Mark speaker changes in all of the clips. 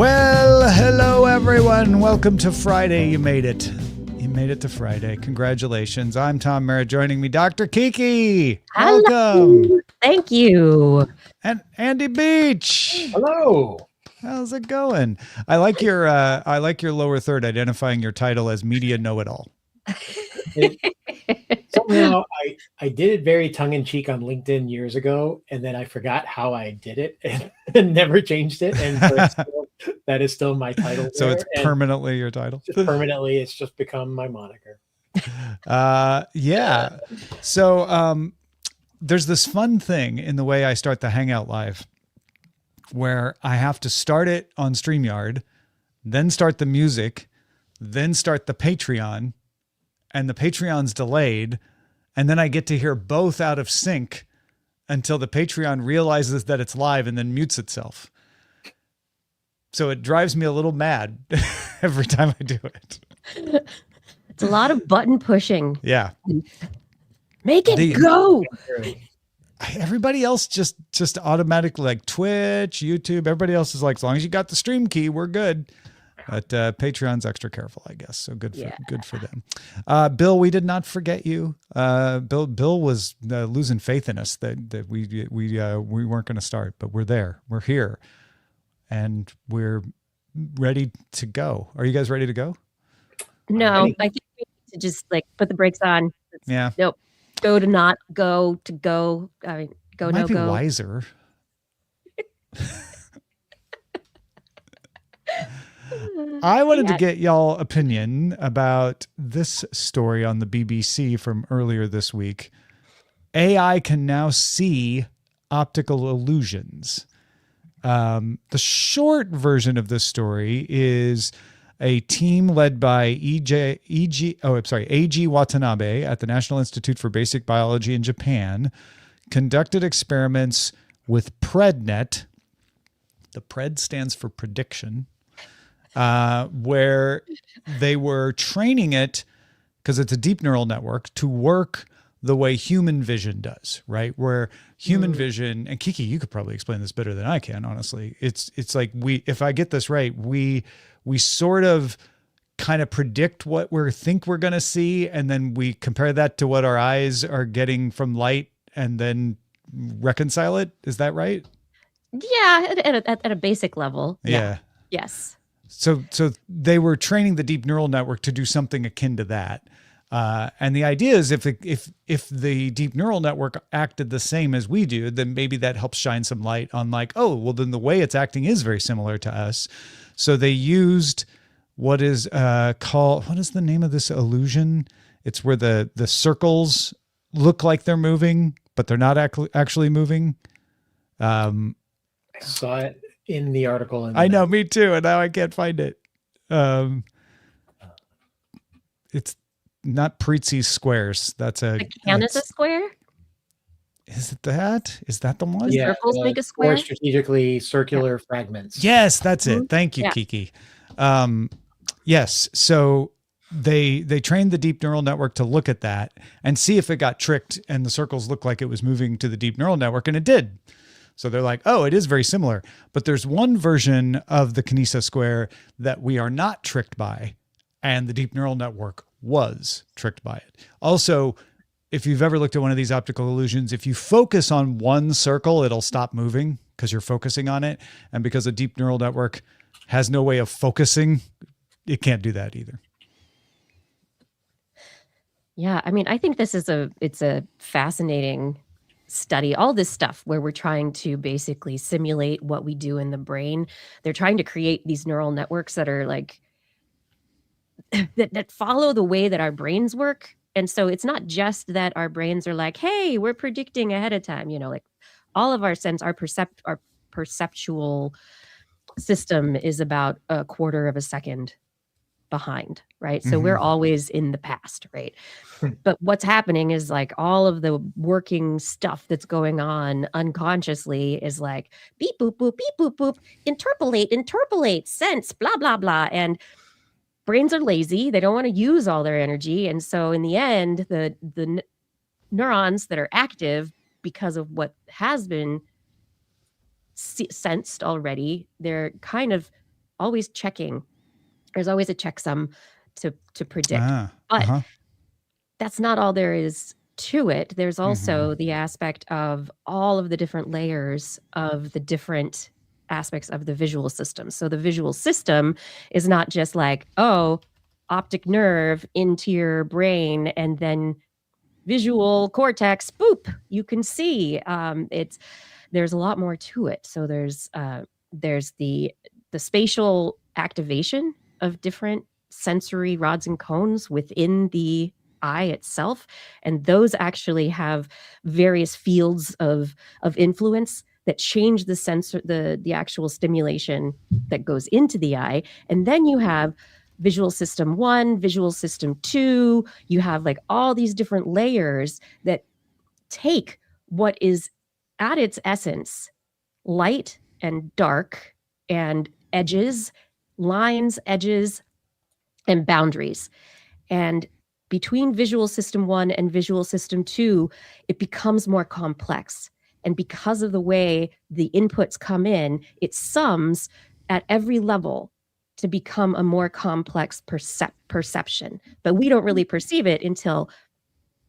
Speaker 1: Well, hello everyone. Welcome to Friday. You made it. You made it to Friday. Congratulations. I'm Tom Merritt. Joining me, Dr. Kiki.
Speaker 2: Hello.
Speaker 1: Welcome.
Speaker 2: Thank you.
Speaker 1: And Andy Beach.
Speaker 3: Hello.
Speaker 1: How's it going? I like your lower third identifying your title as media know-it-all.
Speaker 3: Somehow I did it very tongue-in-cheek on LinkedIn years ago, and then I forgot how I did it and never changed it. And so that is still my title.
Speaker 1: So it's permanently your title?
Speaker 3: Permanently, it's just become my moniker.
Speaker 1: Yeah. So there's this fun thing in the way I start the Hangout Live where I have to start it on StreamYard, then start the music, then start the Patreon, and the Patreon's delayed, and then I get to hear both out of sync until the Patreon realizes that it's live and then mutes itself. So it drives me a little mad every time I do it.
Speaker 2: It's a lot of button pushing.
Speaker 1: Yeah.
Speaker 2: Make it go.
Speaker 1: Everybody else just automatically, like Twitch, YouTube, everybody else is like, as long as you got the stream key, we're good. But Patreon's extra careful, I guess. So good for them. Bill, we did not forget you. Bill was losing faith in us that we weren't going to start, but we're there. We're here, and we're ready to go. Are you guys ready to go?
Speaker 2: No, I think we need to just put the brakes on.
Speaker 1: Yeah.
Speaker 2: Nope. Go to not go to go. I mean, go
Speaker 1: Might
Speaker 2: no
Speaker 1: be
Speaker 2: go.
Speaker 1: Wiser. I wanted to get y'all opinion about this story on the BBC from earlier this week. AI can now see optical illusions. The short version of this story is a team led by A.G. Watanabe at the National Institute for Basic Biology in Japan conducted experiments with PredNet. The Pred stands for prediction. Where they were training it, because it's a deep neural network, to work the way human vision does, right? Where human vision, and Kiki, you could probably explain this better than I can, honestly. It's like if I get this right, we sort of kind of predict what we think we're going to see, and then we compare that to what our eyes are getting from light and then reconcile it. Is that right?
Speaker 2: Yeah, at a basic level.
Speaker 1: Yeah.
Speaker 2: Yes.
Speaker 1: So they were training the deep neural network to do something akin to that. And the idea is if the deep neural network acted the same as we do, then maybe that helps shine some light on like, oh, well, then the way it's acting is very similar to us. So they used what is the name of this illusion? It's where the circles look like they're moving, but they're not actually moving.
Speaker 3: I saw it in the article.
Speaker 1: I know, me too. And now I can't find it. It's not Prizzi's squares. That's a
Speaker 2: Canada square.
Speaker 1: Is it that? Is that the one?
Speaker 3: Yeah,
Speaker 2: Circles make a square.
Speaker 3: Or strategically circular fragments.
Speaker 1: Yes, that's it. Thank you,
Speaker 2: Yeah.
Speaker 1: Kiki. Yes. So they trained the deep neural network to look at that and see if it got tricked and the circles looked like it was moving to the deep neural network, and it did. So they're like, oh, it is very similar. But there's one version of the Kinesis square that we are not tricked by, and the deep neural network was tricked by it. Also, if you've ever looked at one of these optical illusions, if you focus on one circle, it'll stop moving because you're focusing on it. And because a deep neural network has no way of focusing, it can't do that either.
Speaker 2: Yeah, I mean, I think it's a fascinating study, all this stuff where we're trying to basically simulate what we do in the brain. They're trying to create these neural networks that are like that follow the way that our brains work. And so it's not just that our brains are like, hey, we're predicting ahead of time, like all of our our perceptual system is about a quarter of a second behind, right? So we're always in the past, right? But what's happening is like all of the working stuff that's going on unconsciously is like beep, boop, boop, beep, boop, boop, interpolate, sense, blah, blah, blah. And brains are lazy. They don't want to use all their energy. And so in the end, the neurons that are active because of what has been sensed already, they're kind of always checking. There's always a checksum to predict.
Speaker 1: Ah,
Speaker 2: But
Speaker 1: uh-huh.
Speaker 2: that's not all there is to it. There's
Speaker 1: Mm-hmm.
Speaker 2: also the aspect of all of the different layers of the different aspects of the visual system. So the visual system is not just like, oh, optic nerve into your brain and then visual cortex, boop, you can see. There's a lot more to it. So there's the spatial activation of different sensory rods and cones within the eye itself, and those actually have various fields of influence that change the sensor, the actual stimulation that goes into the eye. And then you have visual system 1, visual system 2. You have like all these different layers that take what is at its essence light and dark and edges, lines, edges, and boundaries. And between visual system 1 and visual system 2, it becomes more complex. And because of the way the inputs come in, it sums at every level to become a more complex perception. But we don't really perceive it until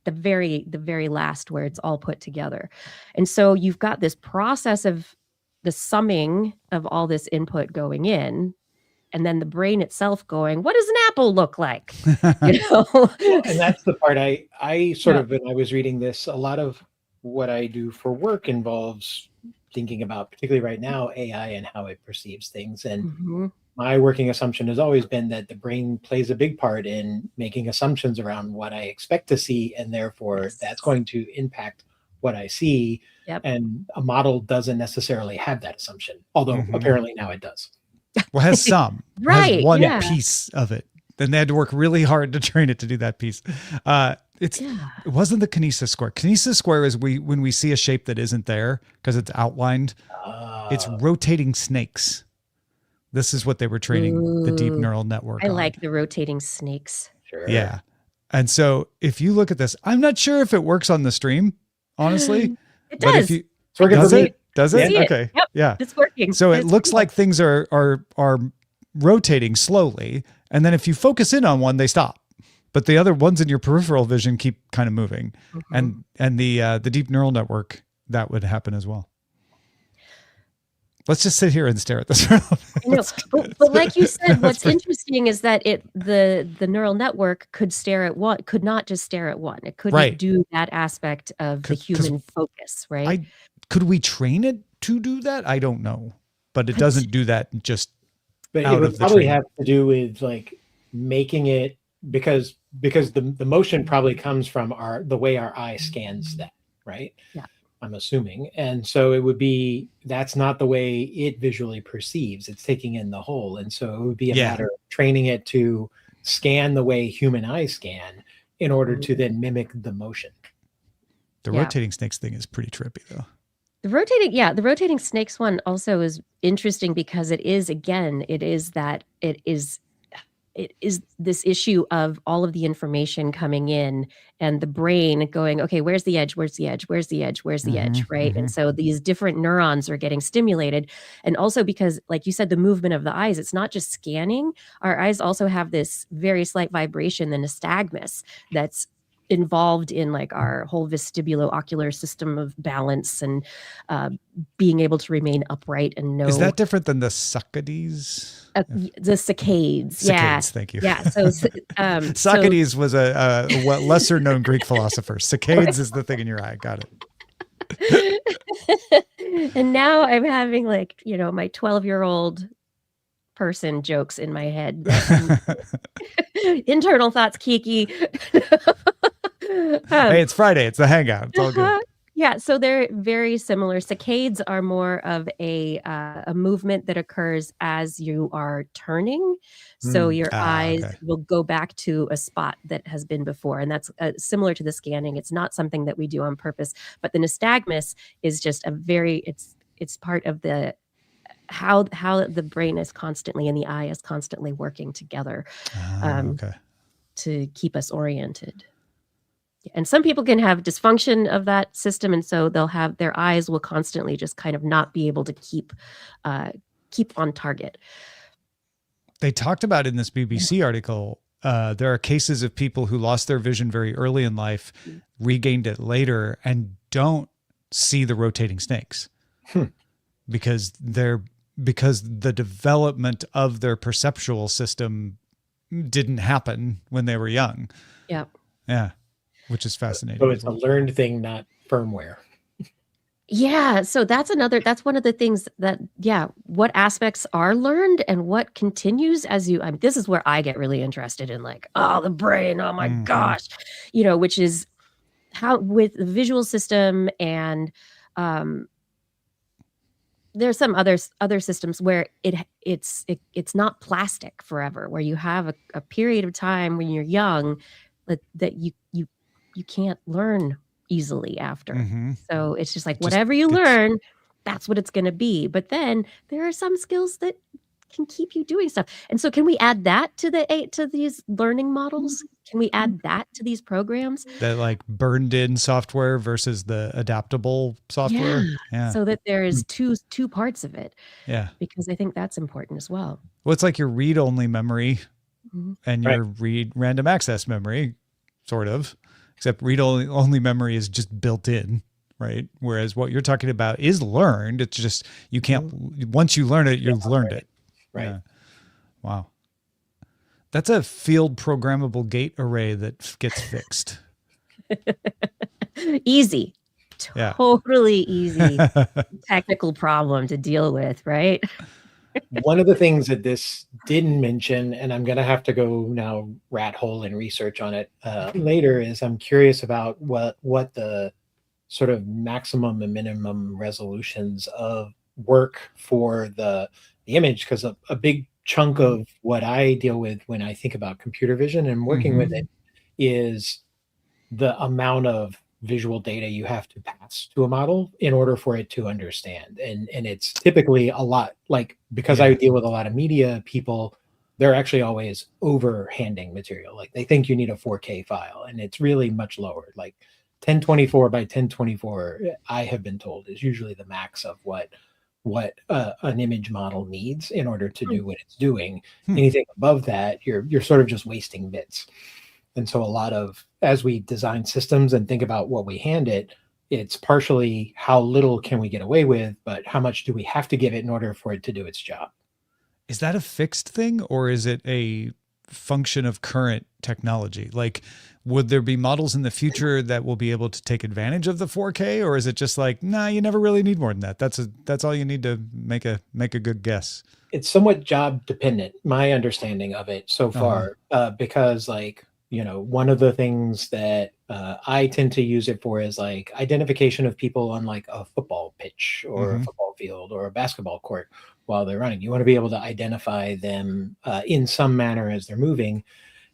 Speaker 2: the very last, where it's all put together. And so you've got this process of the summing of all this input going in, and then the brain itself going, what does an apple look like? You know?
Speaker 3: And that's the part I sort of, when I was reading this, a lot of what I do for work involves thinking about, particularly right now, AI and how it perceives things. And my working assumption has always been that the brain plays a big part in making assumptions around what I expect to see, and therefore that's going to impact what I see.
Speaker 2: Yep.
Speaker 3: And a model doesn't necessarily have that assumption, although apparently now it does.
Speaker 1: Well, it has some.
Speaker 2: Right,
Speaker 1: It has one
Speaker 2: yeah.
Speaker 1: piece of it. Then they had to work really hard to train it to do that piece. It wasn't the kinesis square. Kinesis square is when we see a shape that isn't there because it's outlined. It's rotating snakes. This is what they were training the deep neural network
Speaker 2: I
Speaker 1: on.
Speaker 2: like the rotating snakes.
Speaker 3: Sure.
Speaker 1: Yeah. And so if you look at this, I'm not sure if it works on the stream, honestly.
Speaker 2: It
Speaker 1: But
Speaker 2: does.
Speaker 1: if you,
Speaker 3: It's working
Speaker 1: does
Speaker 3: for me.
Speaker 1: it? Does it?
Speaker 2: See it.
Speaker 1: Okay.
Speaker 2: Yep.
Speaker 1: Yeah.
Speaker 2: It's working.
Speaker 1: So it
Speaker 2: It's
Speaker 1: looks
Speaker 2: cool.
Speaker 1: like things are rotating slowly, and then if you focus in on one, they stop. But the other ones in your peripheral vision keep kind of moving, and the deep neural network, that would happen as well. Let's just sit here and stare at this.
Speaker 2: I know. But like you said, what's interesting is that the neural network could not just stare at one. It couldn't
Speaker 1: Right.
Speaker 2: do that aspect of the
Speaker 1: 'Cause
Speaker 2: human focus, right?
Speaker 1: Could we train it to do that? I don't know, but it doesn't do that just
Speaker 3: But
Speaker 1: out
Speaker 3: it
Speaker 1: of
Speaker 3: would
Speaker 1: the
Speaker 3: probably
Speaker 1: training.
Speaker 3: have to do with like making it, because the motion probably comes from the way our eye scans that, right?
Speaker 2: Yeah.
Speaker 3: I'm assuming. And so it would be, that's not the way it visually perceives. It's taking in the whole. And so it would be a matter of training it to scan the way human eyes scan in order to then mimic the motion.
Speaker 1: The rotating snakes thing is pretty trippy though.
Speaker 2: The rotating snakes one also is interesting because it is this issue of all of the information coming in and the brain going, okay, where's the edge? Where's the edge? Where's the edge? Where's the edge? Right. And so these different neurons are getting stimulated. And also because, like you said, the movement of the eyes, it's not just scanning. Our eyes also have this very slight vibration, the nystagmus, that's involved in like our whole vestibulo-ocular system of balance and being able to remain upright and know.
Speaker 1: Is that different than the Socrates?
Speaker 2: The saccades.
Speaker 1: Saccades, thank you.
Speaker 2: Yeah. So
Speaker 1: Socrates was a lesser known Greek philosopher. Saccades is the thing in your eye. Got
Speaker 2: it. And now I'm having like, my 12-year-old person jokes in my head. Internal thoughts, Kiki.
Speaker 1: Hey, it's Friday. It's the Hangout. It's all good.
Speaker 2: Yeah, so they're very similar. Saccades are more of a movement that occurs as you are turning. So your eyes will go back to a spot that has been before. And that's similar to the scanning. It's not something that we do on purpose. But the nystagmus is just it's part of the how the brain is constantly and the eye is constantly working together to keep us oriented. And some people can have dysfunction of that system, and so they'll have their eyes will constantly just kind of not be able to keep on target.
Speaker 1: they talked about in this BBC article, there are cases of people who lost their vision very early in life, regained it later, and don't see the rotating snakes because the development of their perceptual system didn't happen when they were young.
Speaker 2: Yeah.
Speaker 1: Yeah. Which is fascinating.
Speaker 3: So it's a learned thing, not firmware.
Speaker 2: Yeah. So that's one of the things that, what aspects are learned and what continues this is where I get really interested in, like, the brain, oh my gosh, which is how with the visual system and, there's some other systems where it's not plastic forever, where you have a period of time when you're young that you can't learn easily after. So it's just like whatever you learn, that's what it's going to be. But then there are some skills that can keep you doing stuff. And so can we add that to these learning models? Can we add that to these programs?
Speaker 1: That like burned in software versus the adaptable software. Yeah.
Speaker 2: So that there is two parts of it.
Speaker 1: Yeah.
Speaker 2: Because I think that's important as well.
Speaker 1: Well, it's like your read-only memory and your random access memory, sort of. Except read-only memory is just built in, right? Whereas what you're talking about is learned. It's just you can't. Once you learn it, you've learned it.
Speaker 3: Right.
Speaker 1: Yeah. Wow. That's a field programmable gate array that gets fixed.
Speaker 2: Easy. Totally easy technical problem to deal with, right?
Speaker 3: One of the things that this didn't mention, and I'm going to have to go now rat hole and research on it later, is I'm curious about what the sort of maximum and minimum resolutions of work for the image, because a big chunk of what I deal with when I think about computer vision and working with it is the amount of visual data you have to pass to a model in order for it to understand. And it's typically a lot, like, because I deal with a lot of media people, they're actually always overhanding material. Like they think you need a 4K file and it's really much lower. Like 1024 by 1024, I have been told, is usually the max of what an image model needs in order to do what it's doing. Anything above that, you're sort of just wasting bits. And so a lot of, as we design systems and think about what we hand it, it's partially how little can we get away with, but how much do we have to give it in order for it to do its job?
Speaker 1: Is that a fixed thing or is it a function of current technology? Like, would there be models in the future that will be able to take advantage of the 4K, or is it just like, nah, you never really need more than that? That's all you need to make a good guess.
Speaker 3: It's somewhat job dependent, my understanding of it so far, because like, one of the things that I tend to use it for is like identification of people on like a football pitch or a football field or a basketball court while they're running. You want to be able to identify them in some manner as they're moving.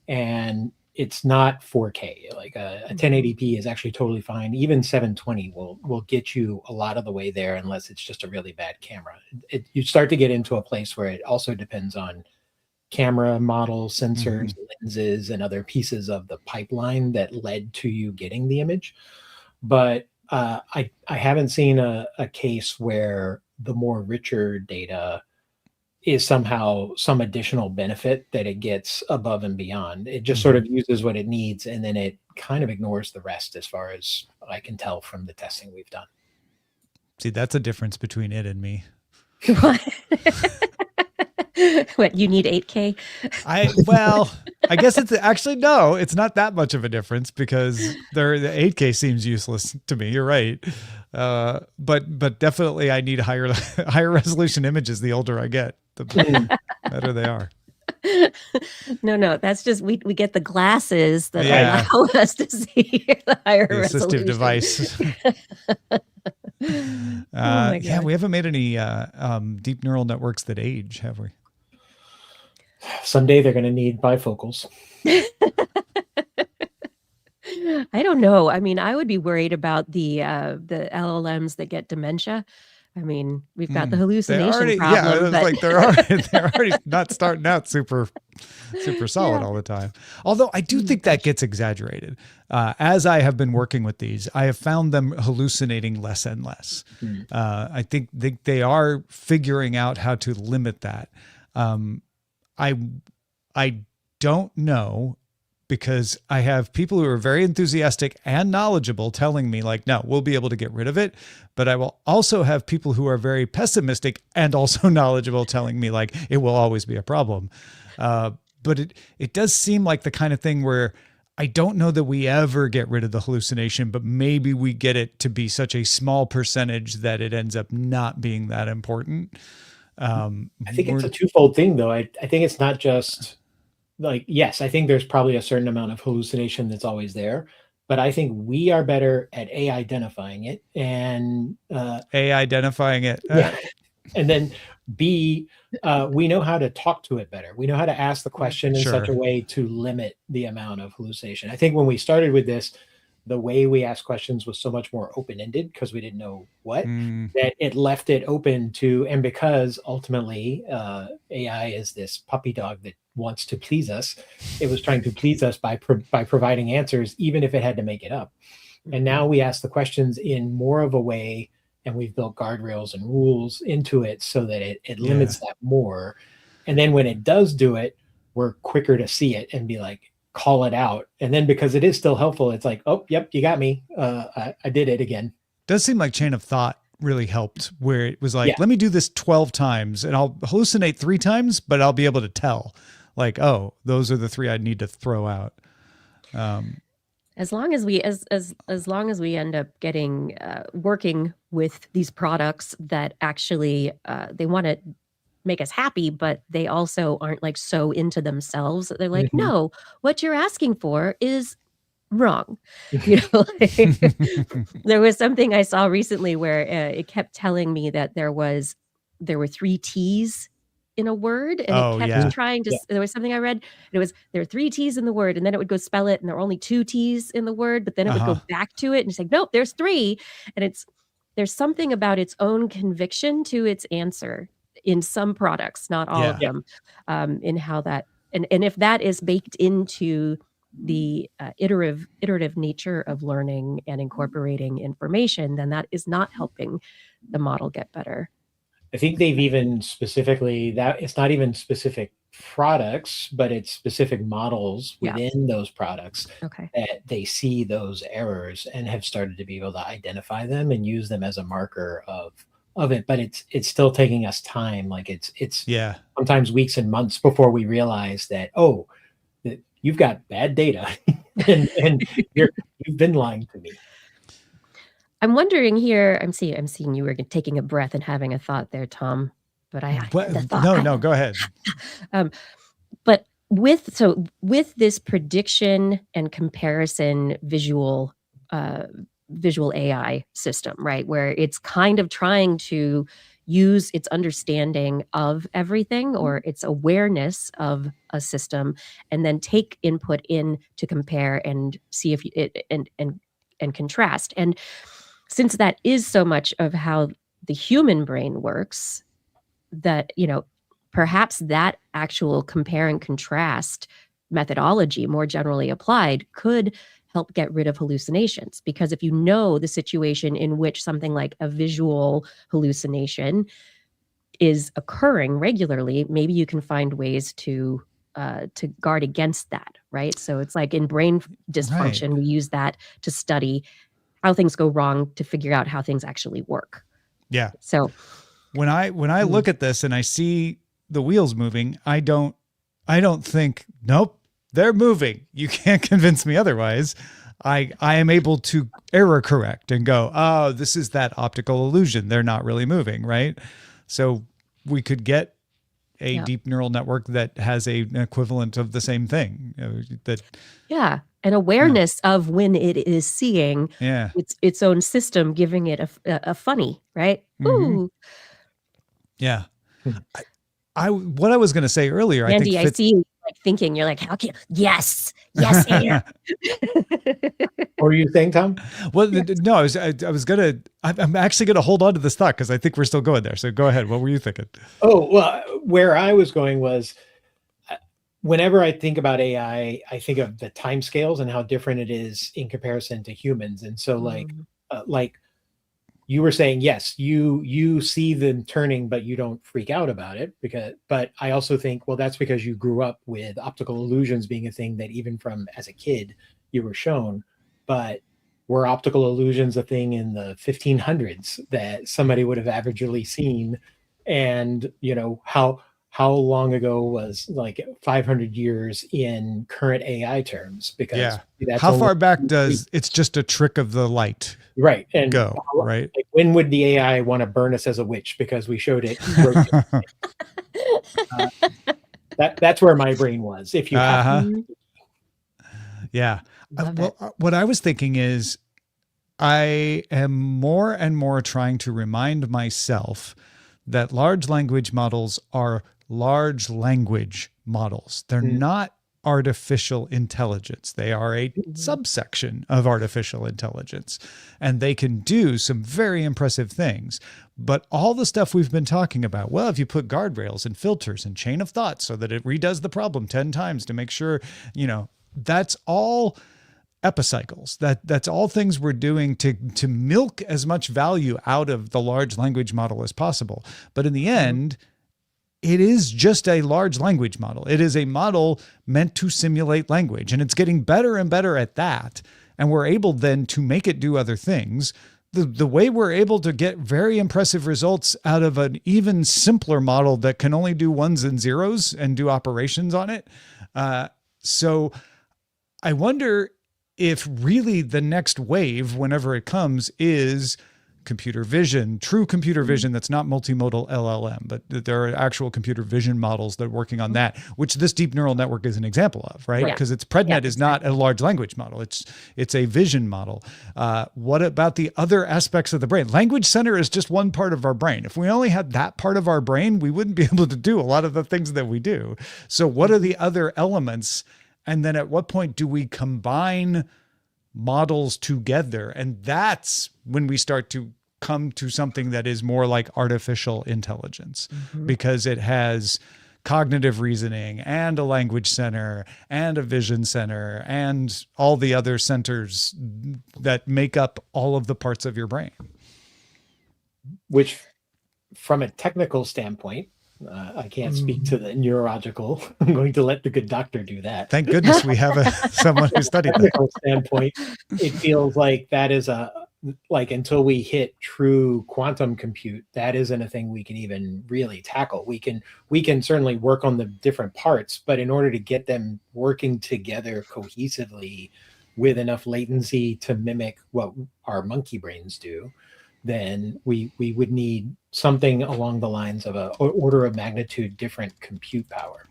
Speaker 3: And it's not 4K. Like a 1080p is actually totally fine. Even 720 will get you a lot of the way there unless it's just a really bad camera. You start to get into a place where it also depends on camera model, sensors, lenses, and other pieces of the pipeline that led to you getting the image. But I haven't seen a case where the more richer data is somehow some additional benefit that it gets above and beyond. It just sort of uses what it needs, and then it kind of ignores the rest, as far as I can tell from the testing we've done.
Speaker 1: See, that's a difference between it and me.
Speaker 2: What, you need 8K?
Speaker 1: I guess it's actually, no, it's not that much of a difference because the 8K seems useless to me. You're right. But definitely I need higher resolution images the older I get, the better they are.
Speaker 2: No, that's just we get the glasses that allow us to see the higher resolution.
Speaker 1: Assistive device. Yeah, we haven't made any deep neural networks that age, have we?
Speaker 3: Someday they're going to need bifocals.
Speaker 2: I don't know. I mean, I would be worried about the LLMs that get dementia. I mean, we've got the hallucination problem.
Speaker 1: Yeah, like they're already not starting out super solid all the time. Although I do think that gets exaggerated. As I have been working with these, I have found them hallucinating less and less. I think they are figuring out how to limit that. I don't know, because I have people who are very enthusiastic and knowledgeable telling me like, no, we'll be able to get rid of it. But I will also have people who are very pessimistic and also knowledgeable telling me like, it will always be a problem. But it does seem like the kind of thing where I don't know that we ever get rid of the hallucination, but maybe we get it to be such a small percentage that it ends up not being that important.
Speaker 3: I think it's a twofold thing, though. I think it's not just like, yes, I think there's probably a certain amount of hallucination that's always there, but I think we are better at A identifying it and
Speaker 1: A identifying it.
Speaker 3: Yeah. And then B, we know how to talk to it better. We know how to ask the question in such a way to limit the amount of hallucination. I think when we started with this, the way we asked questions was so much more open-ended because we didn't know what, that it left it open to, and because ultimately AI is this puppy dog that wants to please us, it was trying to please us by providing answers, even if it had to make it up. And now we ask the questions in more of a way, and we've built guardrails and rules into it so that it limits that more. And then when it does do it, we're quicker to see it and be like, call it out. And then because it is still helpful, it's like, oh, yep, you got me. I did it again.
Speaker 1: Does seem like chain of thought really helped, where it was like, let me do this 12 times and I'll hallucinate 3 times, but I'll be able to tell like, oh, those are the 3 I need to throw out.
Speaker 2: As long as we long as we end up getting working with these products that actually they want to make us happy, but they also aren't like so into themselves that they're like, no, what you're asking for is wrong. You know, there was something I saw recently where it kept telling me that there were 3 T's in a word, and it kept trying to, there was something I read, and it was, there are 3 T's in the word, and then it would go spell it, and there were only 2 T's in the word, but then it would go back to it and say, nope, there's 3. And there's something about its own conviction to its answer in some products, not all of them, in how that, and if that is baked into the iterative nature of learning and incorporating information, then that is not helping the model get better.
Speaker 3: I think they've even specifically, that it's not even specific products, but it's specific models within those products that they see those errors and have started to be able to identify them and use them as a marker of it. But it's still taking us time. Like it's sometimes weeks and months before we realize that, oh, that you've got bad data and you've been lying to me.
Speaker 2: I'm wondering here, I'm seeing you were taking a breath and having a thought there, Tom, but
Speaker 1: No, go ahead.
Speaker 2: But with this prediction and comparison visual AI system, right, where it's kind of trying to use its understanding of everything or its awareness of a system and then take input in to compare and see if it and contrast. And since that is so much of how the human brain works, that, you know, perhaps that actual compare and contrast methodology more generally applied could help get rid of hallucinations. Because if you know the situation in which something like a visual hallucination is occurring regularly, maybe you can find ways to guard against that, right? So it's like in brain dysfunction, we use that to study how things go wrong to figure out how things actually work.
Speaker 1: Yeah.
Speaker 2: So
Speaker 1: when I look at this and I see the wheels moving, I don't think, nope, they're moving. You can't convince me otherwise. I am able to error correct and go, oh, this is that optical illusion. They're not really moving, right? So we could get a deep neural network that has an equivalent of the same thing.
Speaker 2: An awareness of when it is seeing its own system, giving it a funny, right? Ooh.
Speaker 1: Yeah. What I was going to say earlier,
Speaker 2: Andy, I see you like thinking, you're like, how can, yes, Anna.
Speaker 3: What were you saying, Tom?
Speaker 1: Well, no, I'm actually going to hold on to this thought because I think we're still going there. So go ahead. What were you thinking?
Speaker 3: Oh, well, where I was going was, whenever I think about AI, I think of the timescales and how different it is in comparison to humans. And so like you were saying, yes, you see them turning, but you don't freak out about it but I also think, well, that's because you grew up with optical illusions being a thing that even from as a kid you were shown. But were optical illusions a thing in the 1500s that somebody would have averagely seen? And how long ago was like 500 years in current AI terms? Because that's
Speaker 1: how far back does it's just a trick of the light
Speaker 3: right and
Speaker 1: go, right?
Speaker 3: Like, when would the AI want to burn us as a witch because we showed it? That's where my brain was. If you have
Speaker 1: yeah. What I was thinking is I am more and more trying to remind myself that large language models are large language models. They're not artificial intelligence. They are a subsection of artificial intelligence, and they can do some very impressive things. But all the stuff we've been talking about, well, if you put guardrails and filters and chain of thought so that it redoes the problem 10 times to make sure, that's all epicycles. That's all things we're doing to milk as much value out of the large language model as possible. But in the end, it is just a large language model. It is a model meant to simulate language, and it's getting better and better at that. And we're able then to make it do other things. The way we're able to get very impressive results out of an even simpler model that can only do ones and zeros and do operations on it. So I wonder if really the next wave, whenever it comes, is computer vision, true computer vision that's not multimodal LLM, but there are actual computer vision models that are working on that, which this deep neural network is an example of, right? Because its PredNet is not a large language model. It's a vision model. What about the other aspects of the brain? Language center is just one part of our brain. If we only had that part of our brain, we wouldn't be able to do a lot of the things that we do. So what are the other elements? And then at what point do we combine models together? And that's when we start to come to something that is more like artificial intelligence, because it has cognitive reasoning and a language center and a vision center and all the other centers that make up all of the parts of your brain. Which,
Speaker 3: from a technical standpoint, I can't speak to the neurological. I'm going to let the good doctor do that.
Speaker 1: Thank goodness we have someone who studied that.
Speaker 3: Technical standpoint, it feels like that is until we hit true quantum compute, that isn't a thing we can even really tackle. We can certainly work on the different parts, but in order to get them working together cohesively with enough latency to mimic what our monkey brains do, then we would need something along the lines of an order of magnitude different compute power.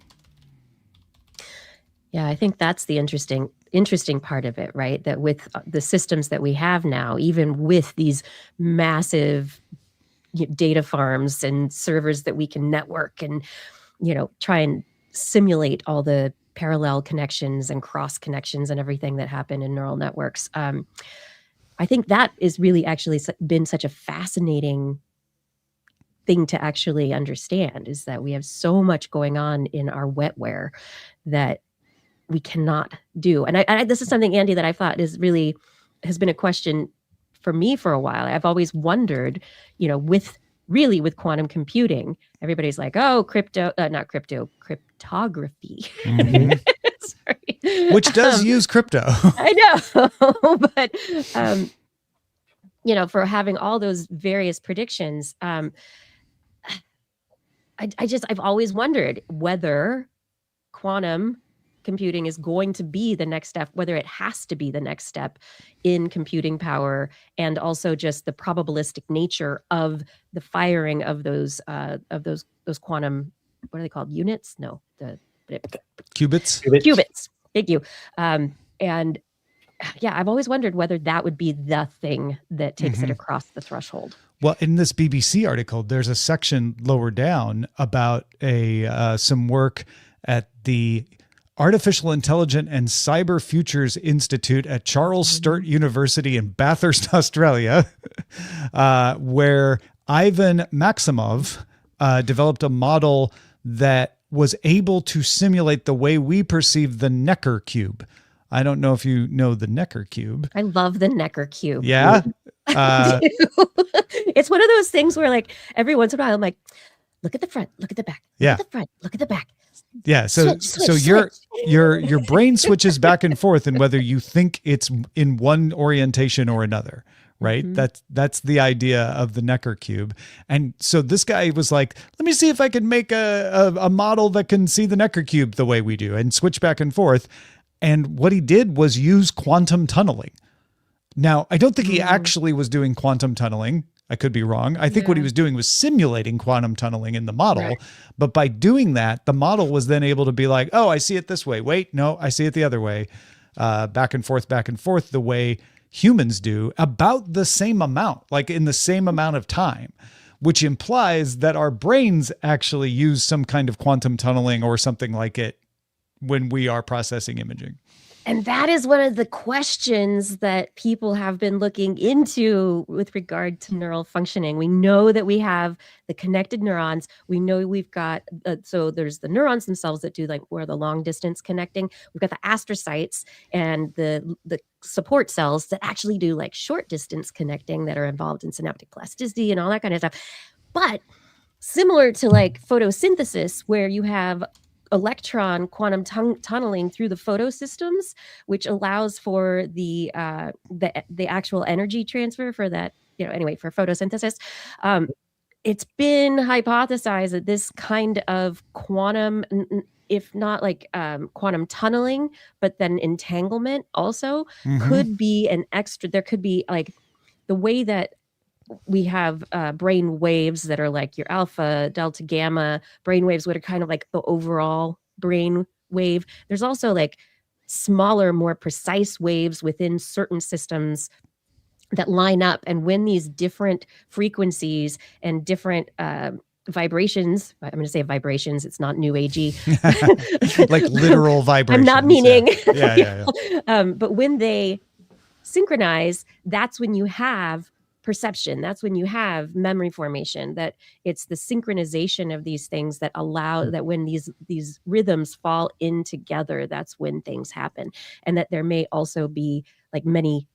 Speaker 2: Yeah, I think that's the interesting part of it, right? That with the systems that we have now, even with these massive data farms and servers that we can network and, try and simulate all the parallel connections and cross connections and everything that happen in neural networks. I think that is really actually been such a fascinating thing to actually understand, is that we have so much going on in our wetware that we cannot do. And this is something, Andy, that I thought has been a question for me for a while. I've always wondered, with quantum computing, everybody's like, oh, cryptography. Sorry.
Speaker 1: Which does use crypto.
Speaker 2: I know, but for having all those various predictions, I've always wondered whether quantum computing is going to be the next step, whether it has to be the next step in computing power, and also just the probabilistic nature of the firing of those quantum, what are they called? Units? No,
Speaker 1: qubits.
Speaker 2: Qubits. Thank you. And yeah, I've always wondered whether that would be the thing that takes it across the threshold.
Speaker 1: Well, in this BBC article, there's a section lower down about some work at the Artificial Intelligence and Cyber Futures Institute at Charles Sturt University in Bathurst, Australia, where Ivan Maximov developed a model that was able to simulate the way we perceive the Necker cube. I don't know if you know the Necker cube.
Speaker 2: I love the Necker cube.
Speaker 1: Yeah.
Speaker 2: It's one of those things where like every once in a while I'm like, look at the front, look at the back, look at the front, look at the back.
Speaker 1: Yeah. So your brain switches back and forth in whether you think it's in one orientation or another. Right.
Speaker 2: Mm-hmm.
Speaker 1: That's the idea of the Necker cube. And so this guy was like, let me see if I can make a model that can see the Necker cube the way we do and switch back and forth. And what he did was use quantum tunneling. Now, I don't think he actually was doing quantum tunneling. I could be wrong. I think what he was doing was simulating quantum tunneling in the model. Right. But by doing that, the model was then able to be like, oh, I see it this way. Wait, no, I see it the other way. Back and forth, the way humans do, about the same amount, like in the same amount of time, which implies that our brains actually use some kind of quantum tunneling or something like it when we are processing imaging.
Speaker 2: And that is one of the questions that people have been looking into with regard to neural functioning. We know that we have the connected neurons. We know we've got, so there's the neurons themselves that do like where the long distance connecting. We've got the astrocytes and the support cells that actually do like short distance connecting that are involved in synaptic plasticity and all that kind of stuff. But similar to like photosynthesis, where you have electron quantum tunneling through the photosystems, which allows for the actual energy transfer for that, anyway, for photosynthesis. It's been hypothesized that this kind of quantum, if not like quantum tunneling, but then entanglement also could be an extra. There could be like the way that we have brain waves that are like your alpha, delta, gamma brain waves, what are kind of like the overall brain wave. There's also like smaller, more precise waves within certain systems that line up. And when these different frequencies and different vibrations, I'm going to say vibrations, it's not new agey.
Speaker 1: Like literal vibrations.
Speaker 2: I'm not meaning.
Speaker 1: Yeah.
Speaker 2: But when they synchronize, that's when you have perception. That's when you have memory formation, that it's the synchronization of these things that allow that when these rhythms fall in together, that's when things happen. And that there may also be like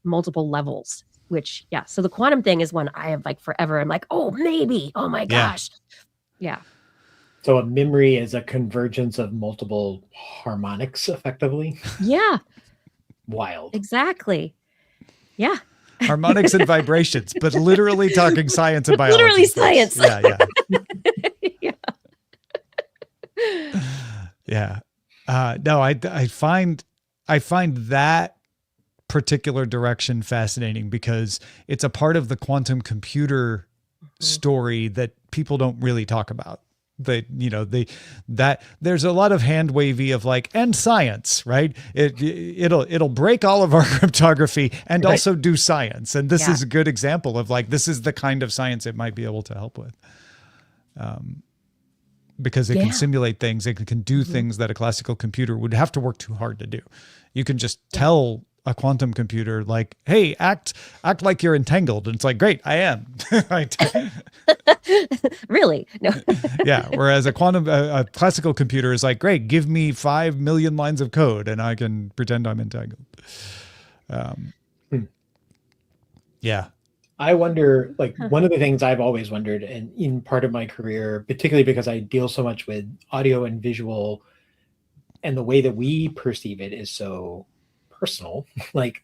Speaker 2: multiple levels, which, so the quantum thing is one I have like forever. I'm like, oh, maybe, oh my gosh. Yeah.
Speaker 3: So a memory is a convergence of multiple harmonics effectively.
Speaker 2: Yeah.
Speaker 3: Wild.
Speaker 2: Exactly. Yeah.
Speaker 1: Harmonics and vibrations, but literally talking science and biology.
Speaker 2: Literally science.
Speaker 1: Yeah. No, I find that particular direction fascinating because it's a part of the quantum computer story that people don't really talk about. That there's a lot of hand wavy of like, and science, right? It'll break all of our cryptography and also do science. And this is a good example of like, this is the kind of science it might be able to help with. Because it can simulate things. It can do things that a classical computer would have to work too hard to do. You can just tell a quantum computer like, hey, act like you're entangled. And it's like, great, I am.
Speaker 2: Really? No.
Speaker 1: Yeah. Whereas a classical computer is like, great, give me 5 million lines of code and I can pretend I'm entangled. Yeah.
Speaker 3: I wonder, like one of the things I've always wondered, and in part of my career, particularly because I deal so much with audio and visual, and the way that we perceive it is so personal. Like,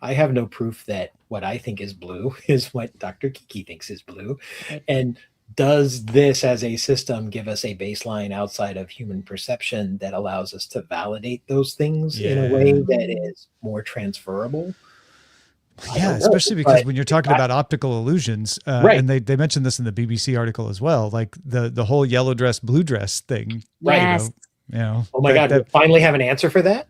Speaker 3: I have no proof that what I think is blue is what Dr. Kiki thinks is blue. And does this as a system give us a baseline outside of human perception that allows us to validate those things in a way that is more transferable?
Speaker 1: Yeah, especially because when you're talking about optical illusions, and they mentioned this in the BBC article as well, like the whole yellow dress, blue dress thing.
Speaker 2: Yes.
Speaker 3: Oh my God, we finally have an answer for that?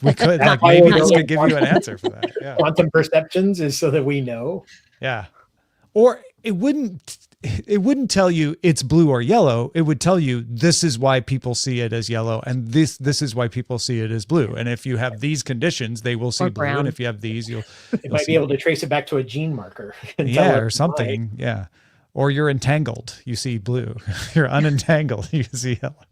Speaker 1: We could, like, maybe this could give you an answer for that. Yeah.
Speaker 3: Quantum perceptions is so that we know.
Speaker 1: Yeah. Or it wouldn't tell you it's blue or yellow. It would tell you this is why people see it as yellow and this is why people see it as blue. And if you have these conditions, they will see blue.
Speaker 2: Brown.
Speaker 1: And if you have these, you'll
Speaker 3: might be able to trace it back to a gene marker.
Speaker 1: Or something. Why. Yeah. Or you're entangled, you see blue. You're unentangled, you see yellow.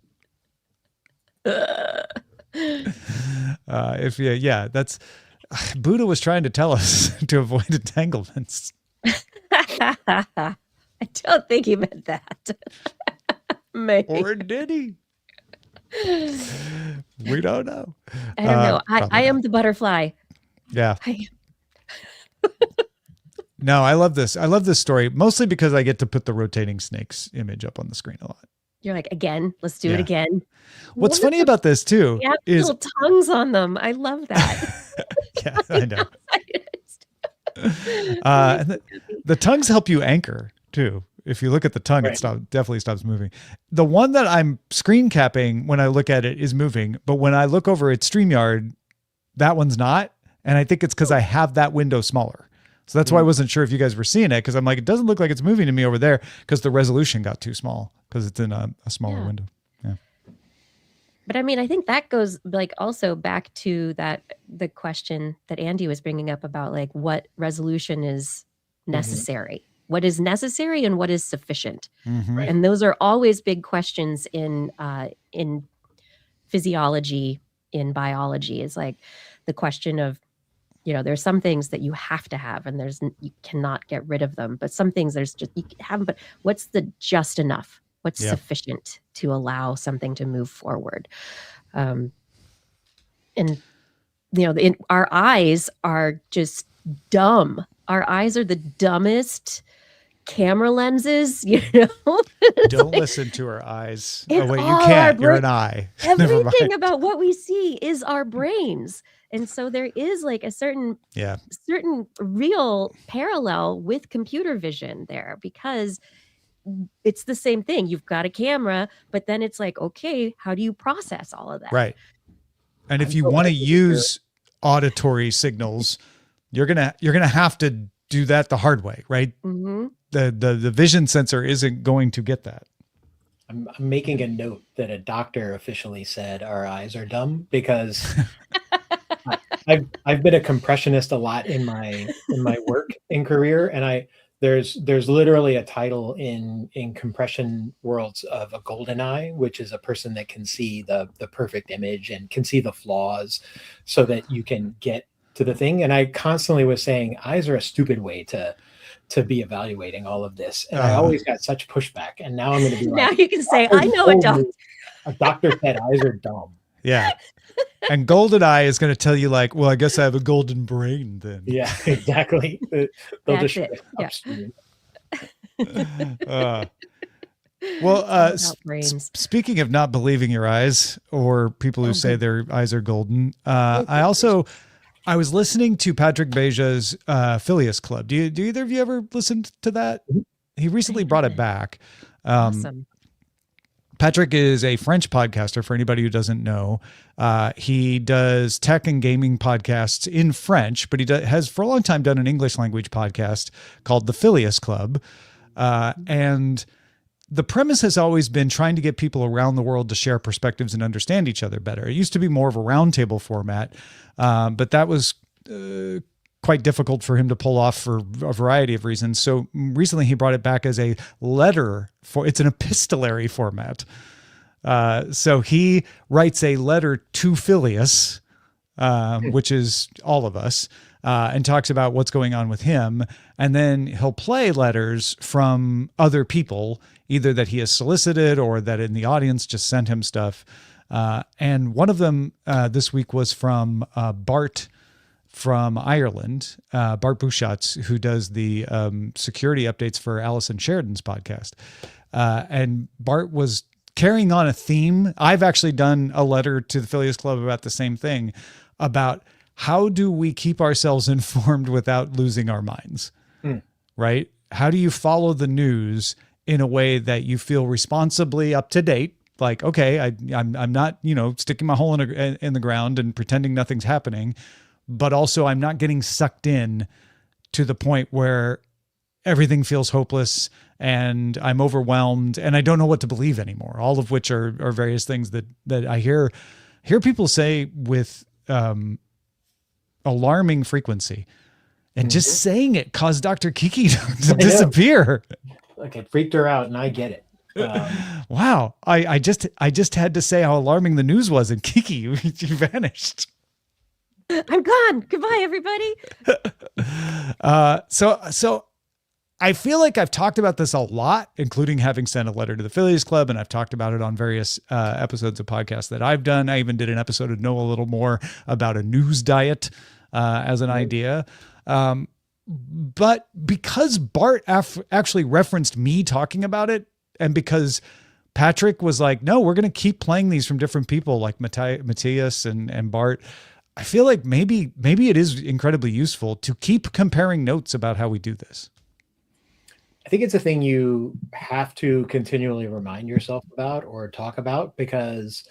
Speaker 1: Buddha was trying to tell us to avoid entanglements.
Speaker 2: I don't think he meant that. Maybe.
Speaker 1: Or did he? We don't know.
Speaker 2: I don't know. I
Speaker 1: Probably
Speaker 2: am
Speaker 1: not.
Speaker 2: the butterfly.
Speaker 1: Yeah.
Speaker 2: I-
Speaker 1: No, I love this. I love this story mostly because I get to put the rotating snakes image up on the screen a lot.
Speaker 2: You're like, again, let's do it
Speaker 1: Yeah.
Speaker 2: again.
Speaker 1: What's
Speaker 2: What
Speaker 1: funny
Speaker 2: if
Speaker 1: about this too
Speaker 2: they have
Speaker 1: is
Speaker 2: little tongues on them? I love that.
Speaker 1: yeah, I know. And the tongues help you anchor too. If you look at the tongue,
Speaker 3: Right.
Speaker 1: it definitely stops moving. The one that I'm screen capping when I look at it is moving, but when I look over at StreamYard, that one's not. And I think it's because I have that window smaller. So that's why I wasn't sure if you guys were seeing it, because I'm like, it doesn't look like it's moving to me over there because the resolution got too small because it's in a smaller
Speaker 2: Yeah.
Speaker 1: window. Yeah.
Speaker 2: But I mean, I think that goes like also back to the question that Andy was bringing up about like what resolution is necessary. What is necessary and what is sufficient?
Speaker 1: Mhm.
Speaker 3: Right.
Speaker 2: And those are always big questions in physiology, in biology. Is like the question of, there's some things that you have to have, and you cannot get rid of them. But some things you have them. But what's the just enough? What's
Speaker 1: Yeah.
Speaker 2: sufficient to allow something to move forward? And our eyes are just dumb. Our eyes are the dumbest camera lenses,
Speaker 1: Don't listen to her eyes.
Speaker 2: And
Speaker 1: Oh, wait, you
Speaker 2: all
Speaker 1: can't.
Speaker 2: our
Speaker 1: You're an eye. Never
Speaker 2: Everything
Speaker 1: mind.
Speaker 2: about what we see is our brains. And so there is like a certain real parallel with computer vision there, because it's the same thing. You've got a camera, but then it's like, okay, how do you process all of that?
Speaker 1: Right. And if
Speaker 3: I'm
Speaker 1: you
Speaker 3: so
Speaker 1: want to
Speaker 3: glad to
Speaker 1: use auditory signals, you're gonna have to do that the hard way, right?
Speaker 2: Mhm.
Speaker 1: The vision sensor isn't going to get that.
Speaker 3: I'm making a note that a doctor officially said our eyes are dumb, because I've been a compressionist a lot in my work and career, and there's literally a title in compression worlds of a golden eye, which is a person that can see the perfect image and can see the flaws so that you can get to the thing. And I constantly was saying eyes are a stupid way to be evaluating all of this, and I always got such pushback. And now I'm going to be
Speaker 2: Now
Speaker 3: like,
Speaker 2: you can say, I know a doctor.
Speaker 3: a doctor said eyes are dumb.
Speaker 1: Yeah. And golden eye is going to tell you like, well, I guess I have a golden brain then.
Speaker 3: Yeah, exactly. They'll
Speaker 2: That's
Speaker 3: just
Speaker 2: it. Yeah.
Speaker 3: upstream.
Speaker 2: Brains.
Speaker 1: Speaking of not believing your eyes, or people who say their eyes are golden, I was listening to Patrick Beja's Phileas Club. Do either of you ever listened to that? He recently brought it back.
Speaker 2: Awesome.
Speaker 1: Patrick is a French podcaster, for anybody who doesn't know. He does tech and gaming podcasts in French, but he has for a long time done an English language podcast called the Phileas Club. And the premise has always been trying to get people around the world to share perspectives and understand each other better. It used to be more of a roundtable format, but that was quite difficult for him to pull off for a variety of reasons. So recently he brought it back as a letter it's an epistolary format. So he writes a letter to Phileas, which is all of us, and talks about what's going on with him. And then he'll play letters from other people, either that he has solicited or that in the audience just sent him stuff. And one of them this week was from Bart from Ireland, Bart Bouchatz, who does the security updates for Alison Sheridan's podcast. And Bart was carrying on a theme. I've actually done a letter to the Phileas Club about the same thing, about how do we keep ourselves informed without losing our minds, right? How do you follow the news in a way that you feel responsibly up to date? Like, okay, I'm not, sticking my hole in the ground and pretending nothing's happening, but also I'm not getting sucked in to the point where everything feels hopeless and I'm overwhelmed and I don't know what to believe anymore. All of which are various things that I hear people say with alarming frequency, and just saying it caused Dr. Kiki to disappear.
Speaker 3: Like, it freaked her out, and I get it.
Speaker 1: Wow. I just had to say how alarming the news was, and Kiki, you vanished.
Speaker 2: I'm gone. Goodbye, everybody.
Speaker 1: So I feel like I've talked about this a lot, including having sent a letter to the Phillies Club, and I've talked about it on various episodes of podcasts that I've done. I even did an episode of Know a Little More about a news diet as an idea. But because Bart actually referenced me talking about it, and because Patrick was like, no, we're going to keep playing these from different people like Matthias and Bart, I feel like maybe it is incredibly useful to keep comparing notes about how we do this.
Speaker 3: I think it's a thing you have to continually remind yourself about or talk about, because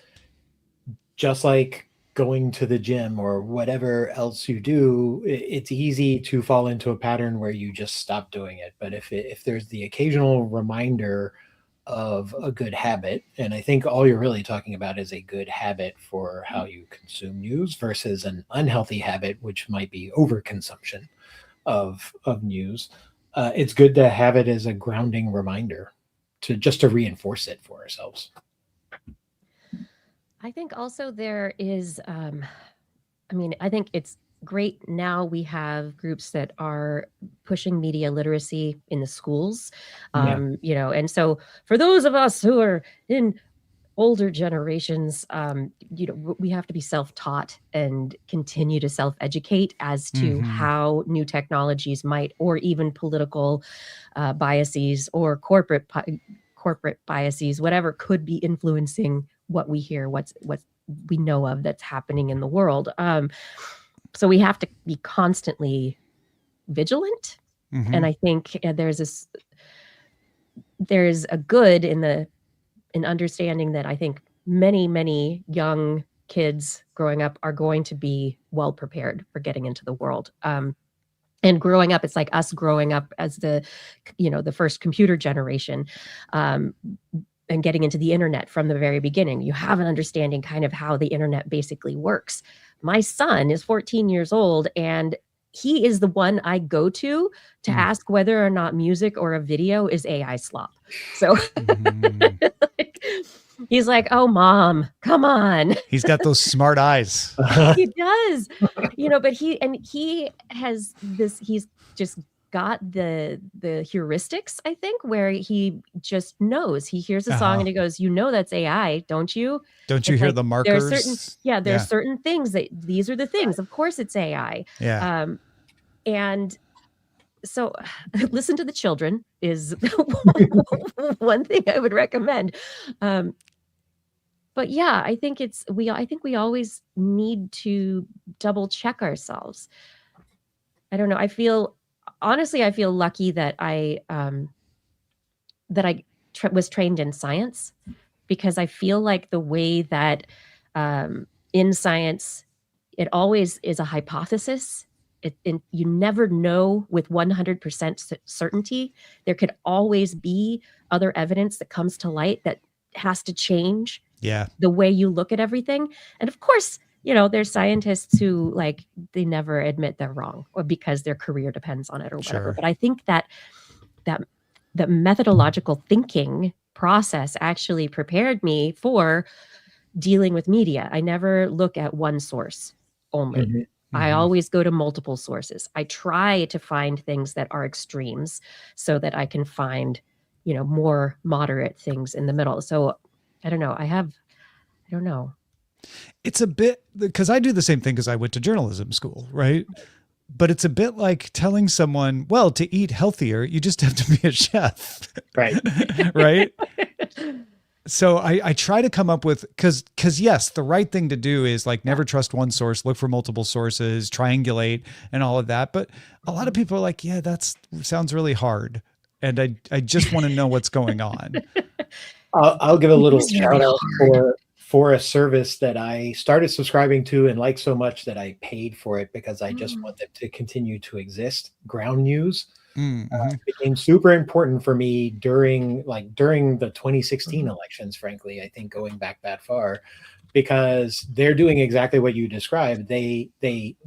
Speaker 3: just like going to the gym or whatever else you do, it's easy to fall into a pattern where you just stop doing it. But if there's the occasional reminder of a good habit, and I think all you're really talking about is a good habit for how you consume news versus an unhealthy habit, which might be overconsumption of news. It's good to have it as a grounding reminder to reinforce it for ourselves.
Speaker 2: I think also there is, I think it's great now we have groups that are pushing media literacy in the schools, and so for those of us who are in older generations, we have to be self-taught and continue to self-educate as to how new technologies might, or even political biases or corporate biases, whatever could be influencing what we hear, what we know of that's happening in the world. So we have to be constantly vigilant. And I think there's a good in understanding that I think many young kids growing up are going to be well prepared for getting into the world. And growing up, it's like us growing up as the first computer generation, and getting into the internet from the very beginning. You have an understanding kind of how the internet basically works. My son is 14 years old, and he is the one I go to ask whether or not music or a video is AI slop. So he's like, "Oh, Mom, come on."
Speaker 1: He's got those smart eyes.
Speaker 2: He does, but he has this, he's just got the heuristics, I think, where he just knows. He hears a song and he goes, that's AI, don't you?
Speaker 1: Don't you hear
Speaker 2: like,
Speaker 1: the markers?
Speaker 2: There's certain things that these are the things. Of course it's AI.
Speaker 1: Yeah.
Speaker 2: And so listen to the children is one thing I would recommend. But yeah, I think we always need to double check ourselves. I don't know. I feel lucky that I was trained in science, because I feel like the way that in science, it always is a hypothesis. You never know with 100% certainty. There could always be other evidence that comes to light that has to change the way you look at everything. And of course, there's scientists who they never admit they're wrong, or because their career depends on it or whatever.
Speaker 1: Sure.
Speaker 2: But I think that the methodological thinking process actually prepared me for dealing with media. I never look at one source only. I always go to multiple sources. I try to find things that are extremes so that I can find, more moderate things in the middle. So I don't know. I don't know.
Speaker 1: It's a bit, because I do the same thing because I went to journalism school, right? But it's a bit like telling someone, well, to eat healthier, you just have to be a chef.
Speaker 3: Right.
Speaker 1: Right. So I try to come up with, because yes, the right thing to do is never trust one source, look for multiple sources, triangulate and all of that. But a lot of people are like, yeah, that sounds really hard. And I just want to know what's going on.
Speaker 3: I'll give a little shout out for a service that I started subscribing to and like so much that I paid for it because I just want them to continue to exist. Ground News became super important for me during the 2016 elections, frankly, I think going back that far, because they're doing exactly what you described. They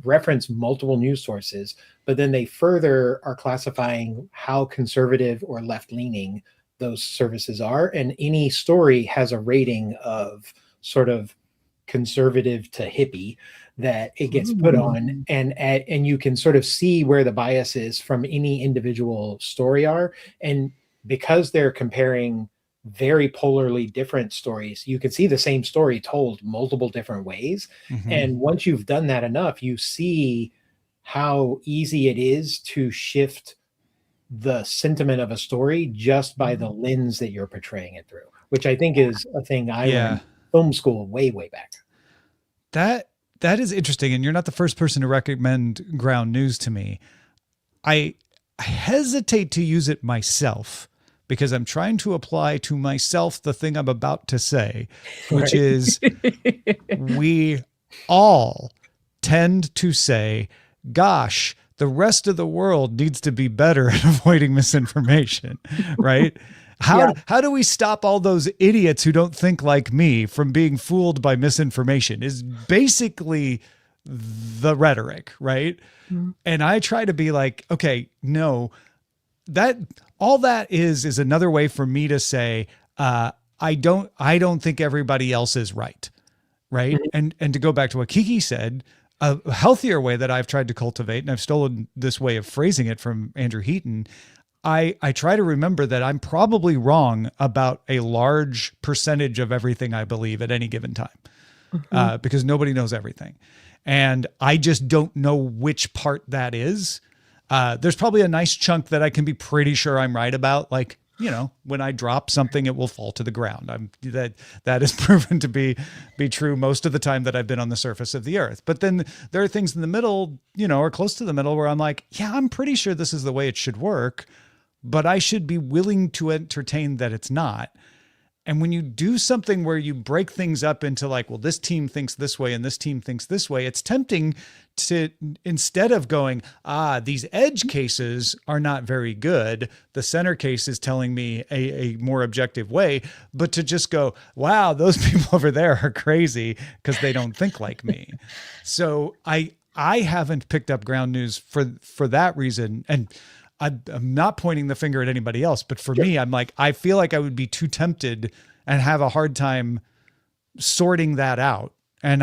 Speaker 3: reference multiple news sources, but then they further are classifying how conservative or left-leaning those services are. And any story has a rating of sort of conservative to hippie that it gets put on, and you can sort of see where the bias is from any individual story arc. And because they're comparing very polarly different stories, you can see the same story told multiple different ways. And once you've done that enough, you see how easy it is to shift the sentiment of a story just by the lens that you're portraying it through, which I think is a thing I learned film school way back.
Speaker 1: That is interesting, and you're not the first person to recommend ground news to me. I hesitate to use it myself because I'm trying to apply to myself the thing I'm about to say, which is we all tend to say, gosh, the rest of the world needs to be better at avoiding misinformation, right? How do we stop all those idiots who don't think like me from being fooled by misinformation is basically the rhetoric, right? And I try to be like, okay, no, that all that is another way for me to say, I don't think everybody else is right. Right. And to go back to what Kiki said, a healthier way that I've tried to cultivate, and I've stolen this way of phrasing it from Andrew Heaton, I try to remember that I'm probably wrong about a large percentage of everything I believe at any given time, because nobody knows everything. And I just don't know which part that is. There's probably a nice chunk that I can be pretty sure I'm right about. Like, you know, when I drop something, it will fall to the ground. That is proven to be true most of the time that I've been on the surface of the earth. But then there are things in the middle, you know, or close to the middle where I'm like, yeah, I'm pretty sure this is the way it should work, but I should be willing to entertain that it's not. And when you do something where you break things up into like, well, this team thinks this way and this team thinks this way, it's tempting to, instead of going, these edge cases are not very good, the center case is telling me a more objective way, but to just go, wow, those people over there are crazy because they don't think like me. So I haven't picked up ground news for that reason. And I'm not pointing the finger at anybody else, but for me, I'm like, I feel like I would be too tempted and have a hard time sorting that out. And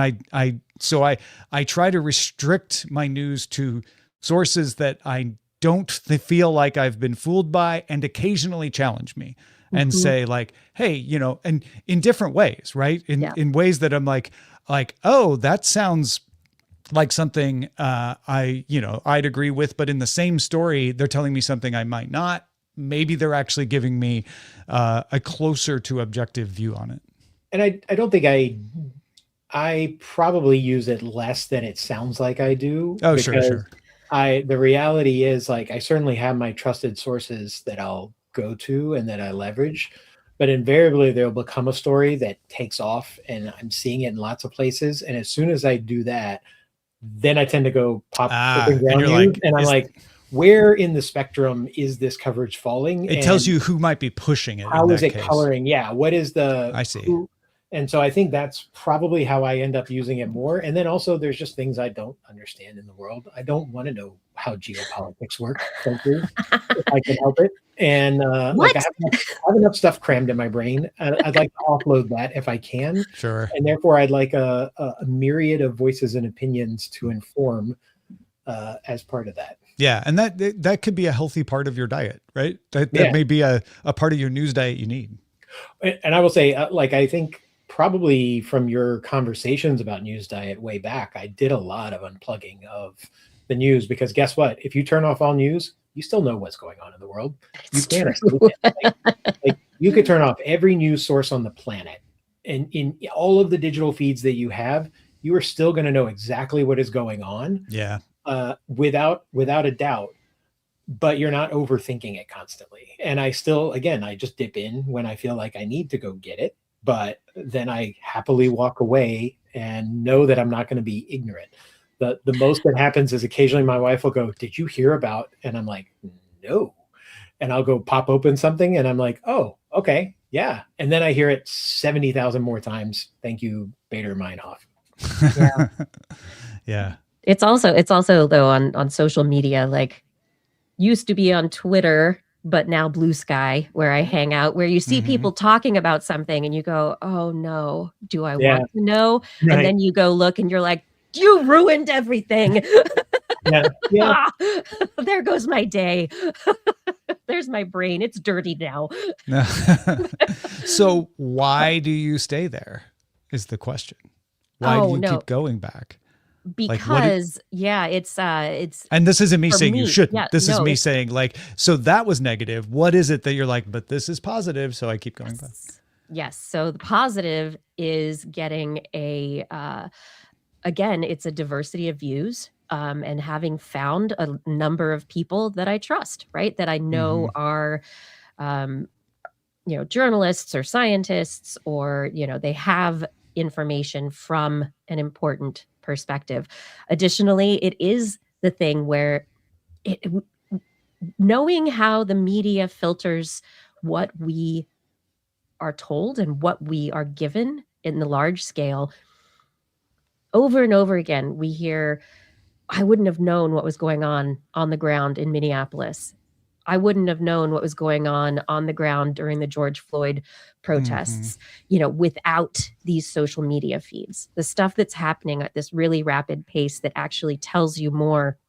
Speaker 1: so I try to restrict my news to sources that I don't feel like I've been fooled by, and occasionally challenge me and say like, hey, you know, and in different ways, right? In ways that I'm like, oh, that sounds like something I'd agree with, but in the same story, they're telling me something I might not. Maybe they're actually giving me a closer to objective view on it.
Speaker 3: And I don't think I probably use it less than it sounds like I do.
Speaker 1: Oh, sure.
Speaker 3: The reality is, like, I certainly have my trusted sources that I'll go to and that I leverage, but invariably there'll become a story that takes off and I'm seeing it in lots of places. And as soon as I do that, then I tend to go pop open ground news, and I'm like, where in the spectrum is this coverage falling?
Speaker 1: It tells you who might be pushing it.
Speaker 3: How is it coloring? Yeah. What is the,
Speaker 1: I see.
Speaker 3: And so I think that's probably how I end up using it more. And then also there's just things I don't understand in the world. I don't want to know how geopolitics work, frankly, if I can help it. And like I have enough stuff crammed in my brain. I'd like to offload that if I can.
Speaker 1: Sure.
Speaker 3: And therefore I'd like a myriad of voices and opinions to inform as part of that.
Speaker 1: Yeah. And that could be a healthy part of your diet, right? That may be a part of your news diet you need.
Speaker 3: And I will say, I think probably from your conversations about news diet way back, I did a lot of unplugging of the news, because guess what? If you turn off all news, you still know what's going on in the world. You can't escape it. Like, you could turn off every news source on the planet, and in all of the digital feeds that you have, you are still going to know exactly what is going on.
Speaker 1: Yeah.
Speaker 3: Without a doubt. But you're not overthinking it constantly. And I just dip in when I feel like I need to go get it. But then I happily walk away and know that I'm not going to be ignorant. The most that happens is occasionally my wife will go, "Did you hear about?" And I'm like, "No." And I'll go pop open something and I'm like, "Oh, okay. Yeah." And then I hear it 70,000 more times. Thank you, Bader Meinhof.
Speaker 2: Yeah.
Speaker 1: Yeah.
Speaker 2: It's also though on social media, like, used to be on Twitter, but now Blue Sky, where I hang out, where you see people talking about something and you go, oh no, do I want to know?
Speaker 3: Right.
Speaker 2: And then you go look and you're like, you ruined everything.
Speaker 3: Yeah.
Speaker 2: There goes my day. There's my brain. It's dirty now.
Speaker 1: So why do you stay there is the question. Why do you keep going back?
Speaker 2: Because it's
Speaker 1: and this isn't me saying you shouldn't.
Speaker 2: Yeah,
Speaker 1: this is me saying like, so that was negative. What is it that you're like, but this is positive, so I keep going back?
Speaker 2: Yes. So the positive is getting again, it's a diversity of views, and having found a number of people that I trust, right? That I know are, journalists or scientists, or, they have information from an important perspective. Additionally, it is the thing where knowing how the media filters what we are told and what we are given in the large scale, over and over again, we hear, I wouldn't have known what was going on the ground in Minneapolis. I wouldn't have known what was going on the ground during the George Floyd protests, without these social media feeds. The stuff that's happening at this really rapid pace that actually tells you more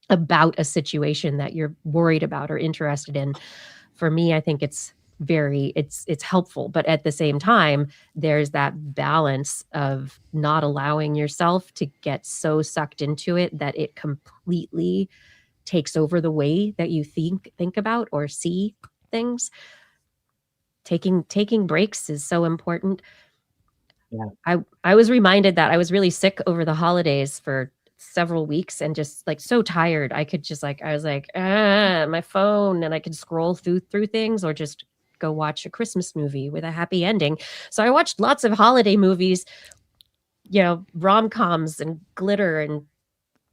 Speaker 2: about a situation that you're worried about or interested in. For me, I think it's helpful, but at the same time, there's that balance of not allowing yourself to get so sucked into it that it completely takes over the way that you think about or see things. Taking breaks is so important. Yeah. I was reminded that I was really sick over the holidays for several weeks and just like so tired. I could just I was like, my phone, and I could scroll through things or just go watch a Christmas movie with a happy ending. So I watched lots of holiday movies, rom-coms and glitter and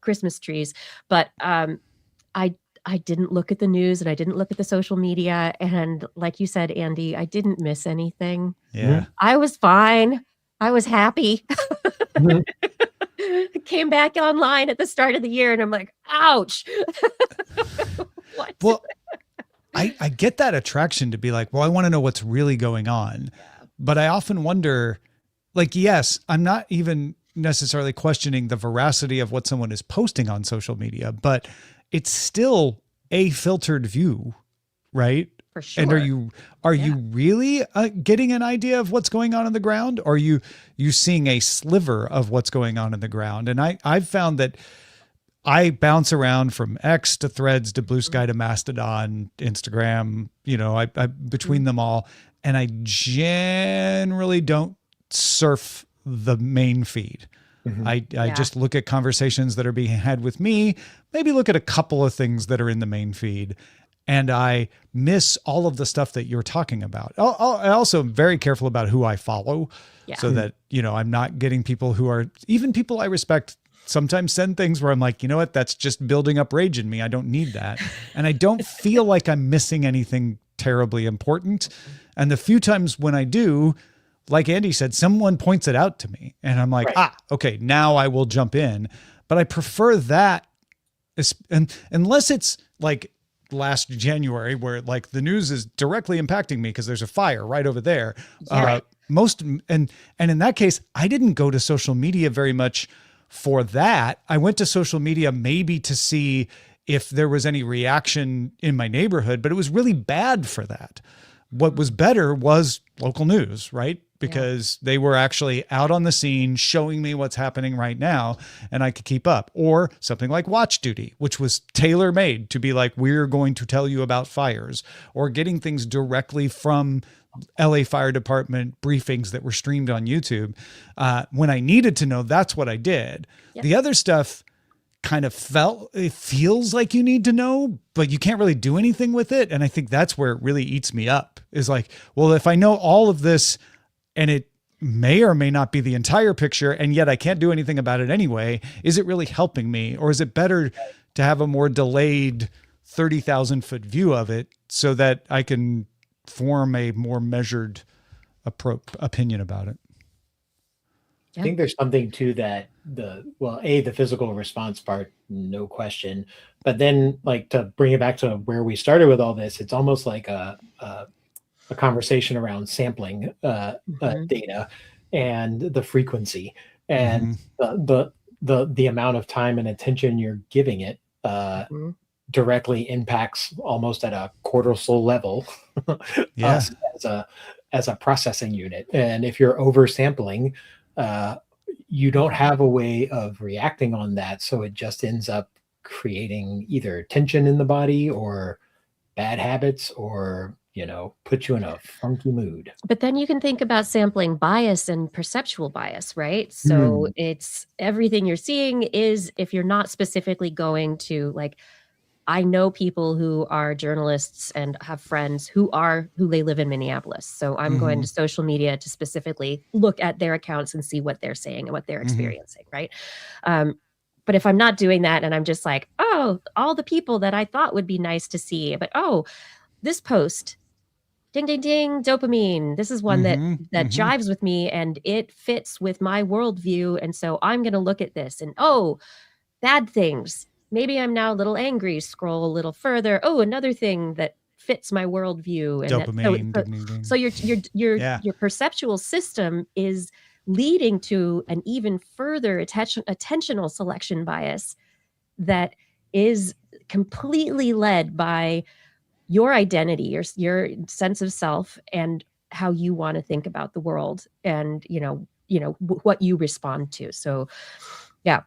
Speaker 2: Christmas trees. But I didn't look at the news and I didn't look at the social media. And like you said, Andy, I didn't miss anything.
Speaker 1: Yeah.
Speaker 2: I was fine. I was happy. Came back online at the start of the year and I'm like, ouch. What?
Speaker 1: Well, I get that attraction to be like, well, I want to know what's really going on. But I often wonder, like, yes, I'm not even necessarily questioning the veracity of what someone is posting on social media, but it's still a filtered view, right?
Speaker 2: For sure.
Speaker 1: And are you really getting an idea of what's going on the ground? Or are you seeing a sliver of what's going on in the ground? And I've found that I bounce around from X to Threads to Blue Sky to Mastodon, Instagram, I between them all. And I generally don't surf the main feed. I just look at conversations that are being had with me, maybe look at a couple of things that are in the main feed, and I miss all of the stuff that you're talking about. I also am very careful about who I follow so that, I'm not getting people who are, even people I respect sometimes send things where I'm like, you know what, that's just building up rage in me. I don't need that. And I don't feel like I'm missing anything terribly important. And the few times when I do, like Andy said, someone points it out to me and I'm like, okay, now I will jump in. But I prefer that, and unless it's like last January where like the news is directly impacting me because there's a fire right over there. And in that case, I didn't go to social media very much for that. I went to social media maybe to see if there was any reaction in my neighborhood, but it was really bad for that. What was better was local news, right? Because they were actually out on the scene showing me what's happening right now and I could keep up. Or something like Watch Duty, which was tailor-made to be like, we're going to tell you about fires, or getting things directly from LA Fire Department briefings that were streamed on YouTube. When I needed to know, that's what I did. Yep. The other stuff kind of it feels like you need to know, but you can't really do anything with it. And I think that's where it really eats me up, is like, well, if I know all of this and it may or may not be the entire picture, and yet I can't do anything about it anyway, is it really helping me? Or is it better to have a more delayed 30,000 foot view of it so that I can form a more measured opinion about it?
Speaker 3: I think there's something to that. The physical response part, no question. But then, like, to bring it back to where we started with all this, it's almost like a conversation around sampling data and the frequency and the amount of time and attention you're giving it directly impacts almost at a cortisol level us as a processing unit. And if you're oversampling, you don't have a way of reacting on that, so it just ends up creating either tension in the body or bad habits, or put you in a funky mood.
Speaker 2: But then you can think about sampling bias and perceptual bias, right? So it's everything you're seeing is, if you're not specifically going to, like, I know people who are journalists and have friends who they live in Minneapolis. So I'm going to social media to specifically look at their accounts and see what they're saying and what they're experiencing, right? But if I'm not doing that and I'm just like, oh, all the people that I thought would be nice to see, but this post, ding, ding, ding, dopamine. This is one that jives with me and it fits with my worldview. And so I'm going to look at this and, bad things. Maybe I'm now a little angry, scroll a little further. Oh, another thing that fits my worldview. And
Speaker 1: dopamine.
Speaker 2: So your perceptual system is leading to an even further attentional selection bias that is completely led by your identity, your sense of self, and how you want to think about the world, and what you respond to. So, yeah.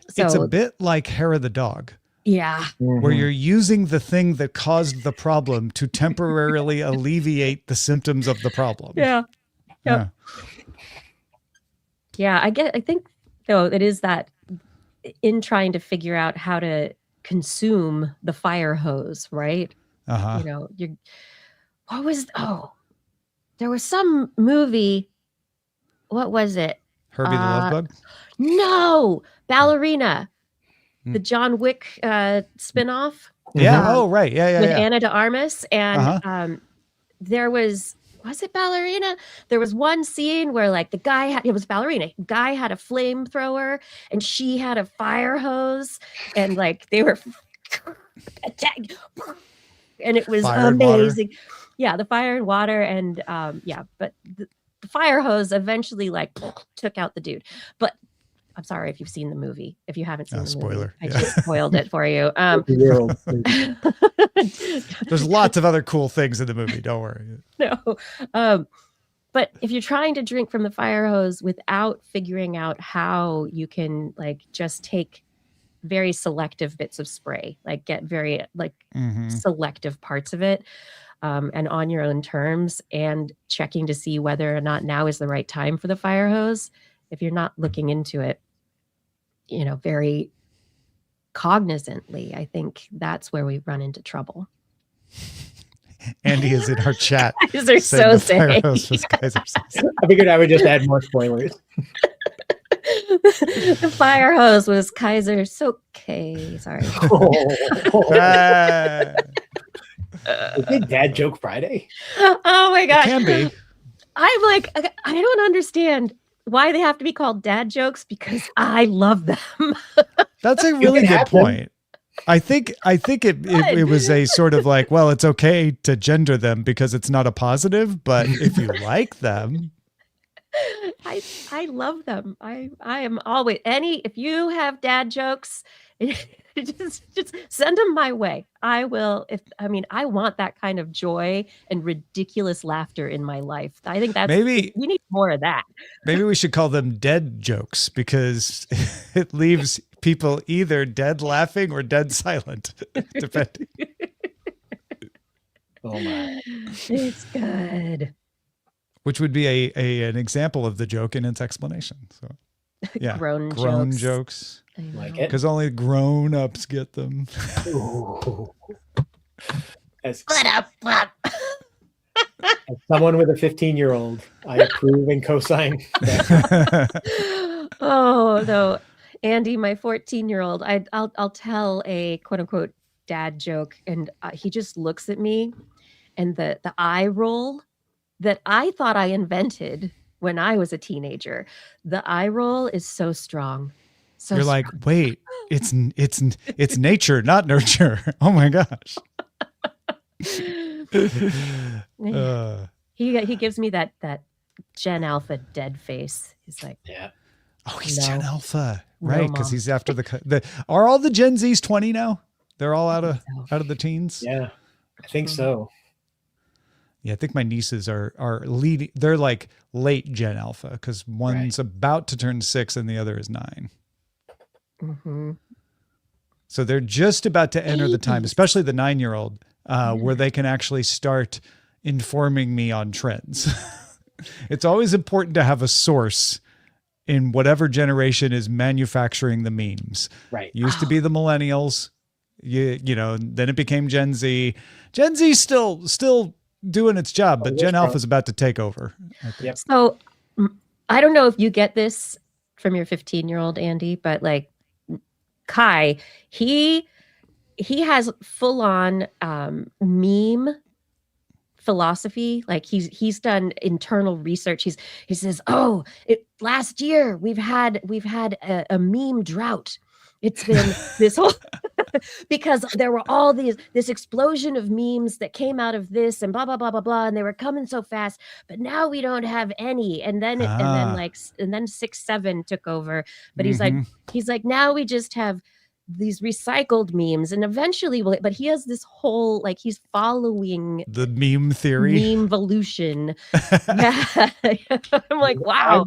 Speaker 2: So,
Speaker 1: it's a bit like hair of the dog.
Speaker 2: Yeah.
Speaker 1: Where you're using the thing that caused the problem to temporarily alleviate the symptoms of the problem.
Speaker 2: Yeah. Yep. Yeah. I think though it is that in trying to figure out how to consume the fire hose, right? There was some movie. What was it?
Speaker 1: Herbie the Love Bug?
Speaker 2: No, Ballerina, the John Wick spinoff.
Speaker 1: Yeah. Oh, right. Yeah.
Speaker 2: With Anna de Armas, and there was it Ballerina? There was one scene where, like, it was Ballerina. Guy had a flamethrower and she had a fire hose, and like they were attacked, and it was amazing. Yeah, the fire and water, and but the fire hose eventually took out the dude. But I'm sorry if you've seen the movie. If you haven't seen the
Speaker 1: spoiler.
Speaker 2: movie, I just spoiled it for you.
Speaker 1: There's lots of other cool things in the movie. Don't worry.
Speaker 2: No. But if you're trying to drink from the fire hose without figuring out how you can just take very selective bits of spray, get very selective parts of it, and on your own terms, and checking to see whether or not now is the right time for the fire hose. If you're not looking into it, very cognizantly, I think that's where we run into trouble.
Speaker 1: Andy is in our chat.
Speaker 2: They're so sick.
Speaker 3: I figured I would just add more spoilers.
Speaker 2: The fire hose was Kaiser Soke. Sorry.
Speaker 3: Is it Dad Joke Friday?
Speaker 2: Oh my God.
Speaker 1: It can be.
Speaker 2: I'm like, I don't understand why they have to be called dad jokes, because I love them.
Speaker 1: That's a really good point. I think it was a sort of like, well, it's okay to gender them because it's not a positive, but if you like them.
Speaker 2: I love them. I am always, if you have dad jokes, just send them my way. I will. I want that kind of joy and ridiculous laughter in my life. I think we need more of that.
Speaker 1: Maybe we should call them dead jokes, because it leaves people either dead laughing or dead silent, depending.
Speaker 3: Oh my.
Speaker 2: It's good.
Speaker 1: Which would be an example of the joke in its explanation. So, yeah,
Speaker 2: grown
Speaker 1: jokes.
Speaker 3: Like it,
Speaker 1: because only grown-ups get them.
Speaker 3: As someone with a 15-year-old, I approve and co-sign.
Speaker 2: Oh no, Andy, my 14-year-old, I'll tell a quote-unquote dad joke, and he just looks at me, and the eye roll that I thought I invented when I was a teenager. The eye roll is so strong. So
Speaker 1: You're
Speaker 2: strong.
Speaker 1: like, wait, it's nature, not nurture. Oh my gosh.
Speaker 2: He gives me that Gen Alpha dead face. He's like,
Speaker 3: Yeah.
Speaker 1: Oh, he's
Speaker 2: No.
Speaker 1: Gen Alpha,
Speaker 2: No,
Speaker 1: right? Because
Speaker 2: Mom.
Speaker 1: he's after the. Are all the Gen Zs 20 now? They're all out
Speaker 2: so.
Speaker 1: of the teens.
Speaker 3: Yeah. I think so.
Speaker 1: Yeah, I think my nieces are leading. They're like late Gen Alpha because one's about to turn 6 and the other is 9.
Speaker 2: Mm-hmm.
Speaker 1: So they're just about to enter the time,
Speaker 2: Babies.
Speaker 1: especially the 9-year-old, where they can actually start informing me on trends. It's always important to have a source in whatever generation is manufacturing the memes.
Speaker 3: Right.
Speaker 1: Used to be the millennials, you know, then it became Gen Z. Gen Z still doing its job, but Gen Alpha is about to take over.
Speaker 3: Yep.
Speaker 2: So I don't know if you get this from your 15-year-old Andy, but like Kai, he has full on meme philosophy. Like he's done internal research. He says, "Oh, last year we've had a meme drought. It's been this whole because there were all this explosion of memes that came out of this and blah blah blah blah blah, and they were coming so fast. But now we don't have any. And then and then 6-7 took over. But he's like now we just have these recycled memes, and eventually but he has this whole like he's following
Speaker 1: the meme theory,
Speaker 2: meme evolution. Yeah. I'm like, wow.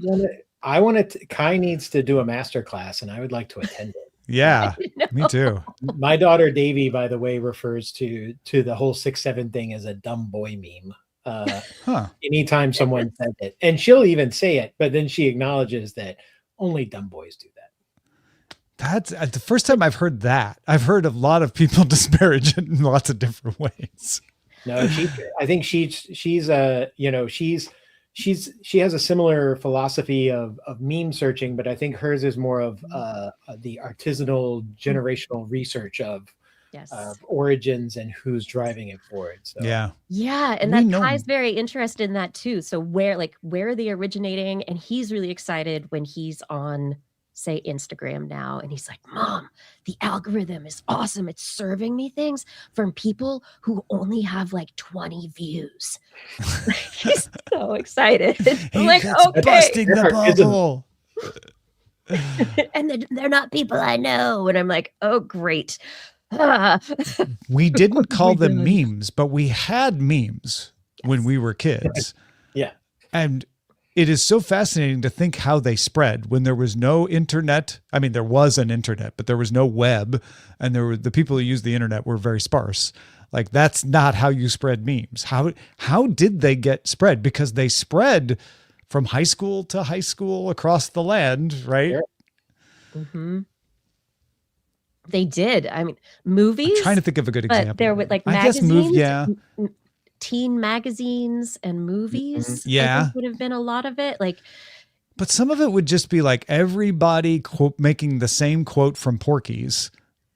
Speaker 3: Kai needs to do a master class, and I would like to attend it.
Speaker 1: Yeah, me too.
Speaker 3: My daughter Davy, by the way, refers to the whole 6-7 thing as a dumb boy meme. Anytime someone says it, and she'll even say it, but then she acknowledges that only dumb boys do that.
Speaker 1: That's the first time I've heard that. I've heard a lot of people disparage it in lots of different ways.
Speaker 3: No, I think she has a similar philosophy of meme searching, but I think hers is more of the artisanal generational research of origins and who's driving it forward. So
Speaker 1: yeah,
Speaker 2: and that Kai's very interested in that too. So where are they originating? And he's really excited when he's on, say, Instagram now, and he's like, "Mom, the algorithm is awesome. It's serving me things from people who only have like 20 views." He's so excited. I'm like, okay,
Speaker 1: busting the bubble.
Speaker 2: And they're not people I know, and I'm like, oh great.
Speaker 1: We didn't call them memes, but we had memes when we were kids.
Speaker 3: Yeah,
Speaker 1: and it is so fascinating to think how they spread when there was no internet. I mean, there was an internet, but there was no web, and the people who used the internet were very sparse. Like, that's not how you spread memes. How did they get spread? Because they spread from high school to high school across the land, right?
Speaker 3: Sure.
Speaker 2: Mm-hmm. They did. I mean, movies.
Speaker 1: I'm trying to think of a good example.
Speaker 2: There were like magazines. Teen magazines and movies. I think would have been a lot of it. Like,
Speaker 1: but some of it would just be like everybody making the same quote from Porky's.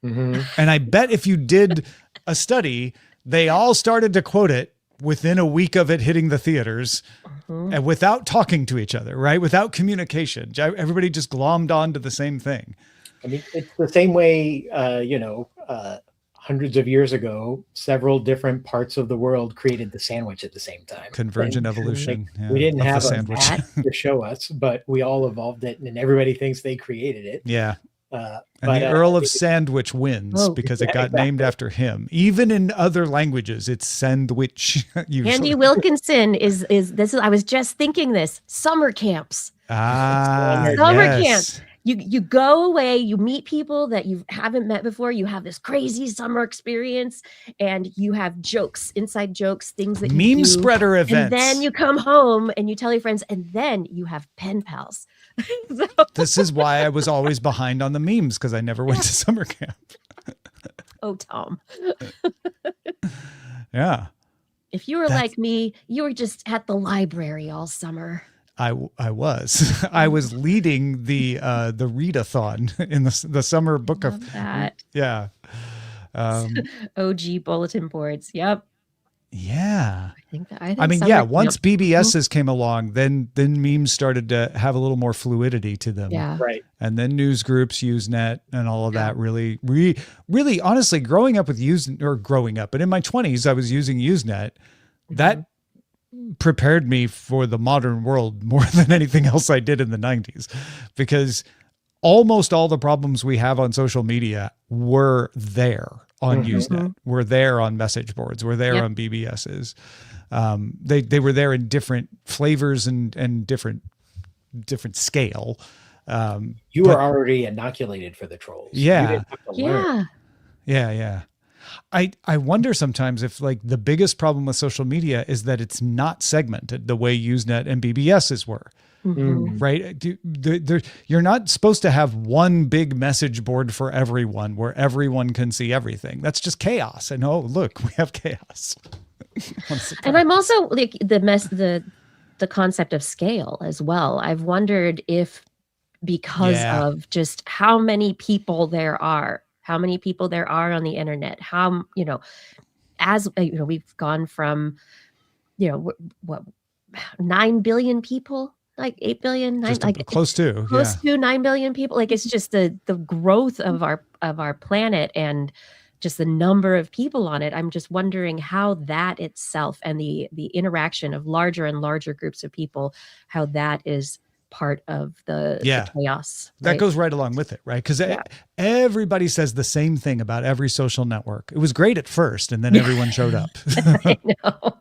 Speaker 3: Mm-hmm.
Speaker 1: And I bet if you did a study, they all started to quote it within a week of it hitting the theaters, and without talking to each other, right? Without communication. Everybody just glommed onto the same thing.
Speaker 3: I mean, it's the same way, hundreds of years ago, several different parts of the world created the sandwich at the same time.
Speaker 1: Convergent evolution.
Speaker 3: We didn't have
Speaker 1: the
Speaker 3: a
Speaker 1: sandwich
Speaker 3: vat to show us, but we all evolved it, and everybody thinks they created it.
Speaker 1: Yeah. And the Earl of Sandwich wins because it got named after him. Even in other languages, it's sandwich.
Speaker 2: Andy Wilkinson is this. I was just thinking this. Summer camps.
Speaker 1: Summer
Speaker 2: camps. You go away, you meet people that you haven't met before, you have this crazy summer experience, and you have jokes, inside jokes, things that you
Speaker 1: meme spreader events.
Speaker 2: And then you come home and you tell your friends, and then you have pen pals. So.
Speaker 1: This is why I was always behind on the memes, because I never went to summer camp.
Speaker 2: Oh, Tom.
Speaker 1: Yeah.
Speaker 2: If you were like me, you were just at the library all summer.
Speaker 1: I was. I was leading the readathon in the summer book of
Speaker 2: that.
Speaker 1: Yeah.
Speaker 2: OG bulletin boards. Yep.
Speaker 1: Yeah.
Speaker 2: I
Speaker 1: I mean,
Speaker 2: some
Speaker 1: yeah,
Speaker 2: are,
Speaker 1: once
Speaker 2: Mhm.
Speaker 1: BBSs came along, then memes started to have a little more fluidity to them.
Speaker 2: Yeah.
Speaker 3: Right.
Speaker 1: And then news groups, Usenet, and all of
Speaker 2: Yeah.
Speaker 1: that really, honestly, growing up with but in my 20s, I was using Usenet. That prepared me for the modern world more than anything else I did in the 90s, because almost all the problems we have on social media were there on Usenet, were there on message boards, were there
Speaker 2: Yep.
Speaker 1: on BBSs. They were there in different flavors and different scale.
Speaker 3: You were already inoculated for the trolls.
Speaker 1: Yeah.
Speaker 3: You didn't have to learn.
Speaker 2: Yeah.
Speaker 1: I wonder sometimes if like the biggest problem with social media is that it's not segmented the way Usenet and BBSs were. Right? You're not supposed to have one big message board for everyone where everyone can see everything. That's just chaos. And oh, look, we have chaos.
Speaker 2: And I'm also like the concept of scale as well. I've wondered if because of just how many people there are on the internet, how, as we've gone from, what 9 billion people, like 8 billion,
Speaker 1: Just
Speaker 2: like
Speaker 1: close to
Speaker 2: 9 billion people. Like it's just the growth of our planet and just the number of people on it. I'm just wondering how that itself and the interaction of larger and larger groups of people, how that is part of the chaos.
Speaker 1: That
Speaker 2: right?
Speaker 1: goes right along with it, right? Because everybody says the same thing about every social network. It was great at first, and then everyone showed up.
Speaker 2: I know.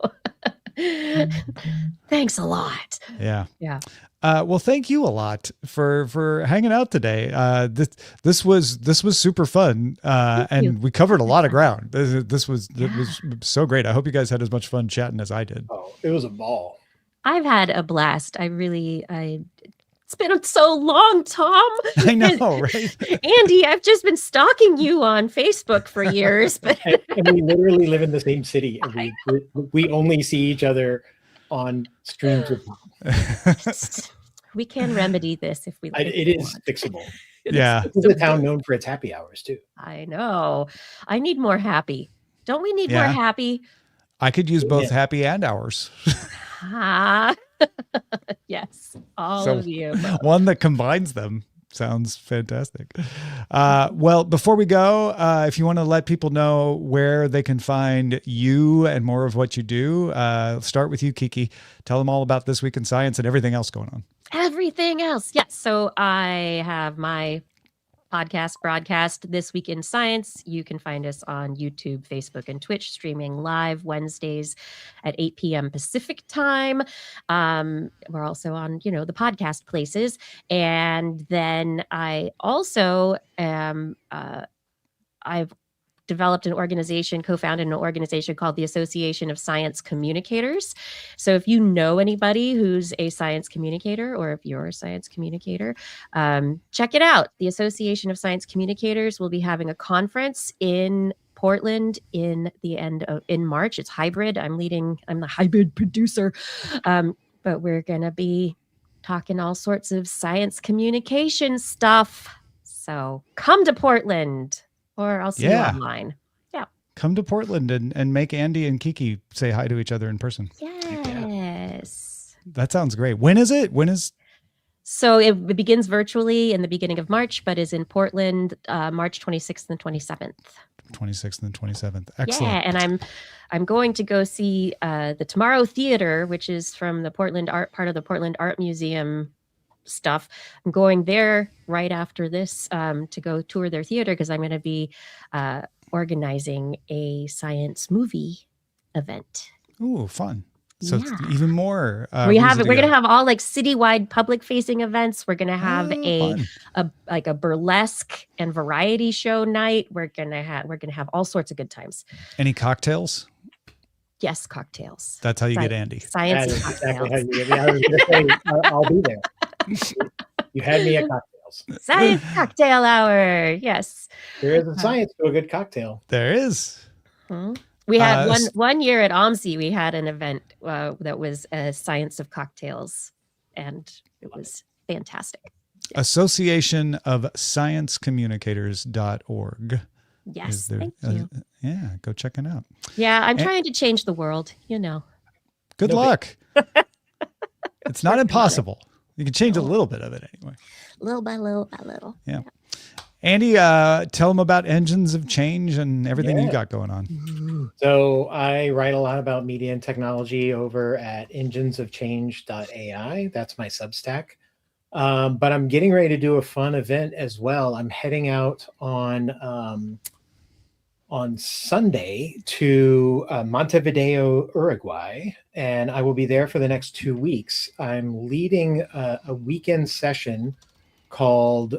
Speaker 2: Thanks a lot.
Speaker 1: Yeah.
Speaker 2: Yeah.
Speaker 1: Well, thank you a lot for hanging out today. This was super fun, and we covered a lot of ground. This was so great. I hope you guys had as much fun chatting as I did.
Speaker 3: Oh, it was a ball.
Speaker 2: I've had a blast. It's been so long, Tom.
Speaker 1: I know, right?
Speaker 2: Andy, I've just been stalking you on Facebook for years. But
Speaker 3: and we literally live in the same city. And we only see each other on streams of Tom.
Speaker 2: We can remedy this if we like.
Speaker 3: It is fixable.
Speaker 1: Yeah.
Speaker 3: This is a town known for its happy hours, too.
Speaker 2: I know. I need more happy. Don't we need more happy?
Speaker 1: I could use both happy and hours.
Speaker 2: Yes, all of you.
Speaker 1: One that combines them sounds fantastic. Well, before we go, if you want to let people know where they can find you and more of what you do, start with you, Kiki. Tell them all about This Week in Science and everything else going on.
Speaker 2: Everything else. Yes. So I have my podcast broadcast This Week in Science. You can find us on YouTube, Facebook, and Twitch, streaming live Wednesdays at 8 p.m. Pacific time. We're also on, the podcast places. And then I also am, I've developed an organization, co-founded an organization called the Association of Science Communicators. So if you know anybody who's a science communicator, or if you're a science communicator, check it out. The Association of Science Communicators will be having a conference in Portland in March. It's hybrid. I'm the hybrid producer. But we're going to be talking all sorts of science communication stuff. So come to Portland. Or I'll see you online. Yeah.
Speaker 1: Come to Portland and make Andy and Kiki say hi to each other in person.
Speaker 2: Yes.
Speaker 1: That sounds great. When is it?
Speaker 2: So it begins virtually in the beginning of March, but is in Portland, March 26th and 27th.
Speaker 1: 26th and 27th. Excellent.
Speaker 2: Yeah, and I'm going to go see the Tomorrow Theater, which is from the Portland part of the Portland Art Museum stuff. I'm going there right after this to go tour their theater because I'm going to be organizing a science movie event.
Speaker 1: Ooh, fun. So even more.
Speaker 2: We're going to have all like citywide public facing events. We're going to have a burlesque and variety show night. We're going to have all sorts of good times.
Speaker 1: Any cocktails?
Speaker 2: Yes, cocktails.
Speaker 1: That's how you get Andy.
Speaker 2: Science
Speaker 3: and
Speaker 2: cocktails.
Speaker 3: Exactly how you get me. I was going to say, I'll be there. You had me at cocktails.
Speaker 2: Science cocktail hour. Yes.
Speaker 3: There is a science to a good cocktail.
Speaker 1: There is.
Speaker 2: We had one year at OMSI, we had an event that was a science of cocktails, and it was fantastic.
Speaker 1: Association of Science Communicators.org.
Speaker 2: Yes,
Speaker 1: there,
Speaker 2: thank you.
Speaker 1: Yeah, go check it out.
Speaker 2: Yeah, I'm trying to change the world, you know.
Speaker 1: Good luck. It's not impossible. You can change a little bit of it anyway.
Speaker 2: Little by little by little.
Speaker 1: Yeah. Andy, tell them about Engines of Change and everything you got going on.
Speaker 3: So I write a lot about media and technology over at enginesofchange.ai. That's my Substack. But I'm getting ready to do a fun event as well. I'm heading out on Sunday to Montevideo, Uruguay, and I will be there for the next 2 weeks. I'm leading a weekend session called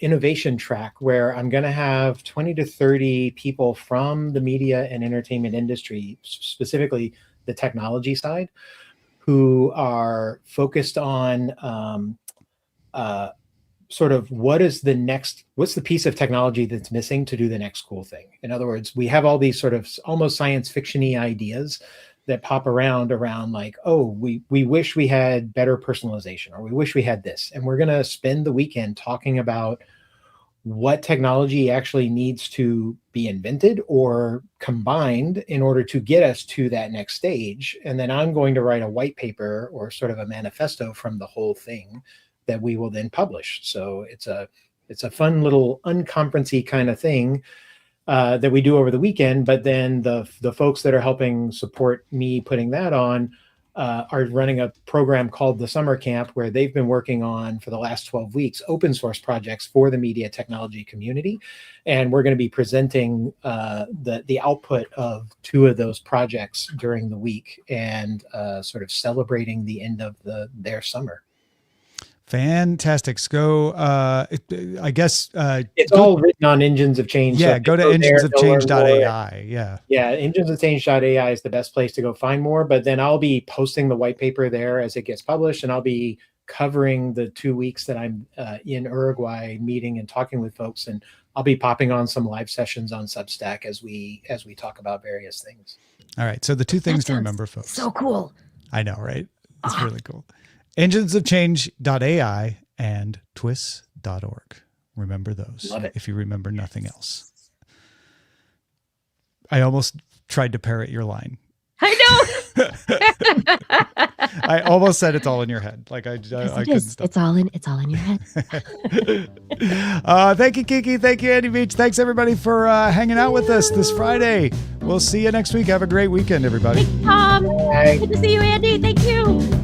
Speaker 3: Innovation Track, where I'm going to have 20 to 30 people from the media and entertainment industry, specifically the technology side, who are focused on sort of what's the piece of technology that's missing to do the next cool thing. In other words, we have all these sort of almost science fiction-y ideas that pop around like, oh, we wish we had better personalization, or we wish we had this. And we're going to spend the weekend talking about what technology actually needs to be invented or combined in order to get us to that next stage. And then I'm going to write a white paper or sort of a manifesto from the whole thing that we will then publish. So it's a fun little unconference-y kind of thing that we do over the weekend. But then the folks that are helping support me putting that on are running a program called the Summer Camp, where they've been working on for the last 12 weeks open source projects for the media technology community. And we're going to be presenting the output of 2 of those projects during the week and sort of celebrating the end of their summer.
Speaker 1: Fantastic. Go, I guess.
Speaker 3: It's all written on Engines of Change.
Speaker 1: Yeah,
Speaker 3: so
Speaker 1: go to enginesofchange.ai. Yeah.
Speaker 3: Yeah, enginesofchange.ai is the best place to go find more. But then I'll be posting the white paper there as it gets published, and I'll be covering the 2 weeks that I'm in Uruguay meeting and talking with folks. And I'll be popping on some live sessions on Substack as we talk about various things.
Speaker 1: All right. So the 2 things to remember, folks.
Speaker 2: So cool.
Speaker 1: I know, right? It's really cool. Enginesofchange.ai and twists.org. Remember those.
Speaker 3: Love it.
Speaker 1: If you remember nothing else. I almost tried to parrot your line.
Speaker 2: I know.
Speaker 1: I almost said it's all in your head. Like I couldn't stop.
Speaker 2: It's all in your head.
Speaker 1: Thank you, Kiki. Thank you, Andy Beach. Thanks everybody for hanging out with us this Friday. We'll see you next week. Have a great weekend, everybody.
Speaker 2: Thanks, Tom.
Speaker 3: Bye.
Speaker 2: Good to see you, Andy. Thank you.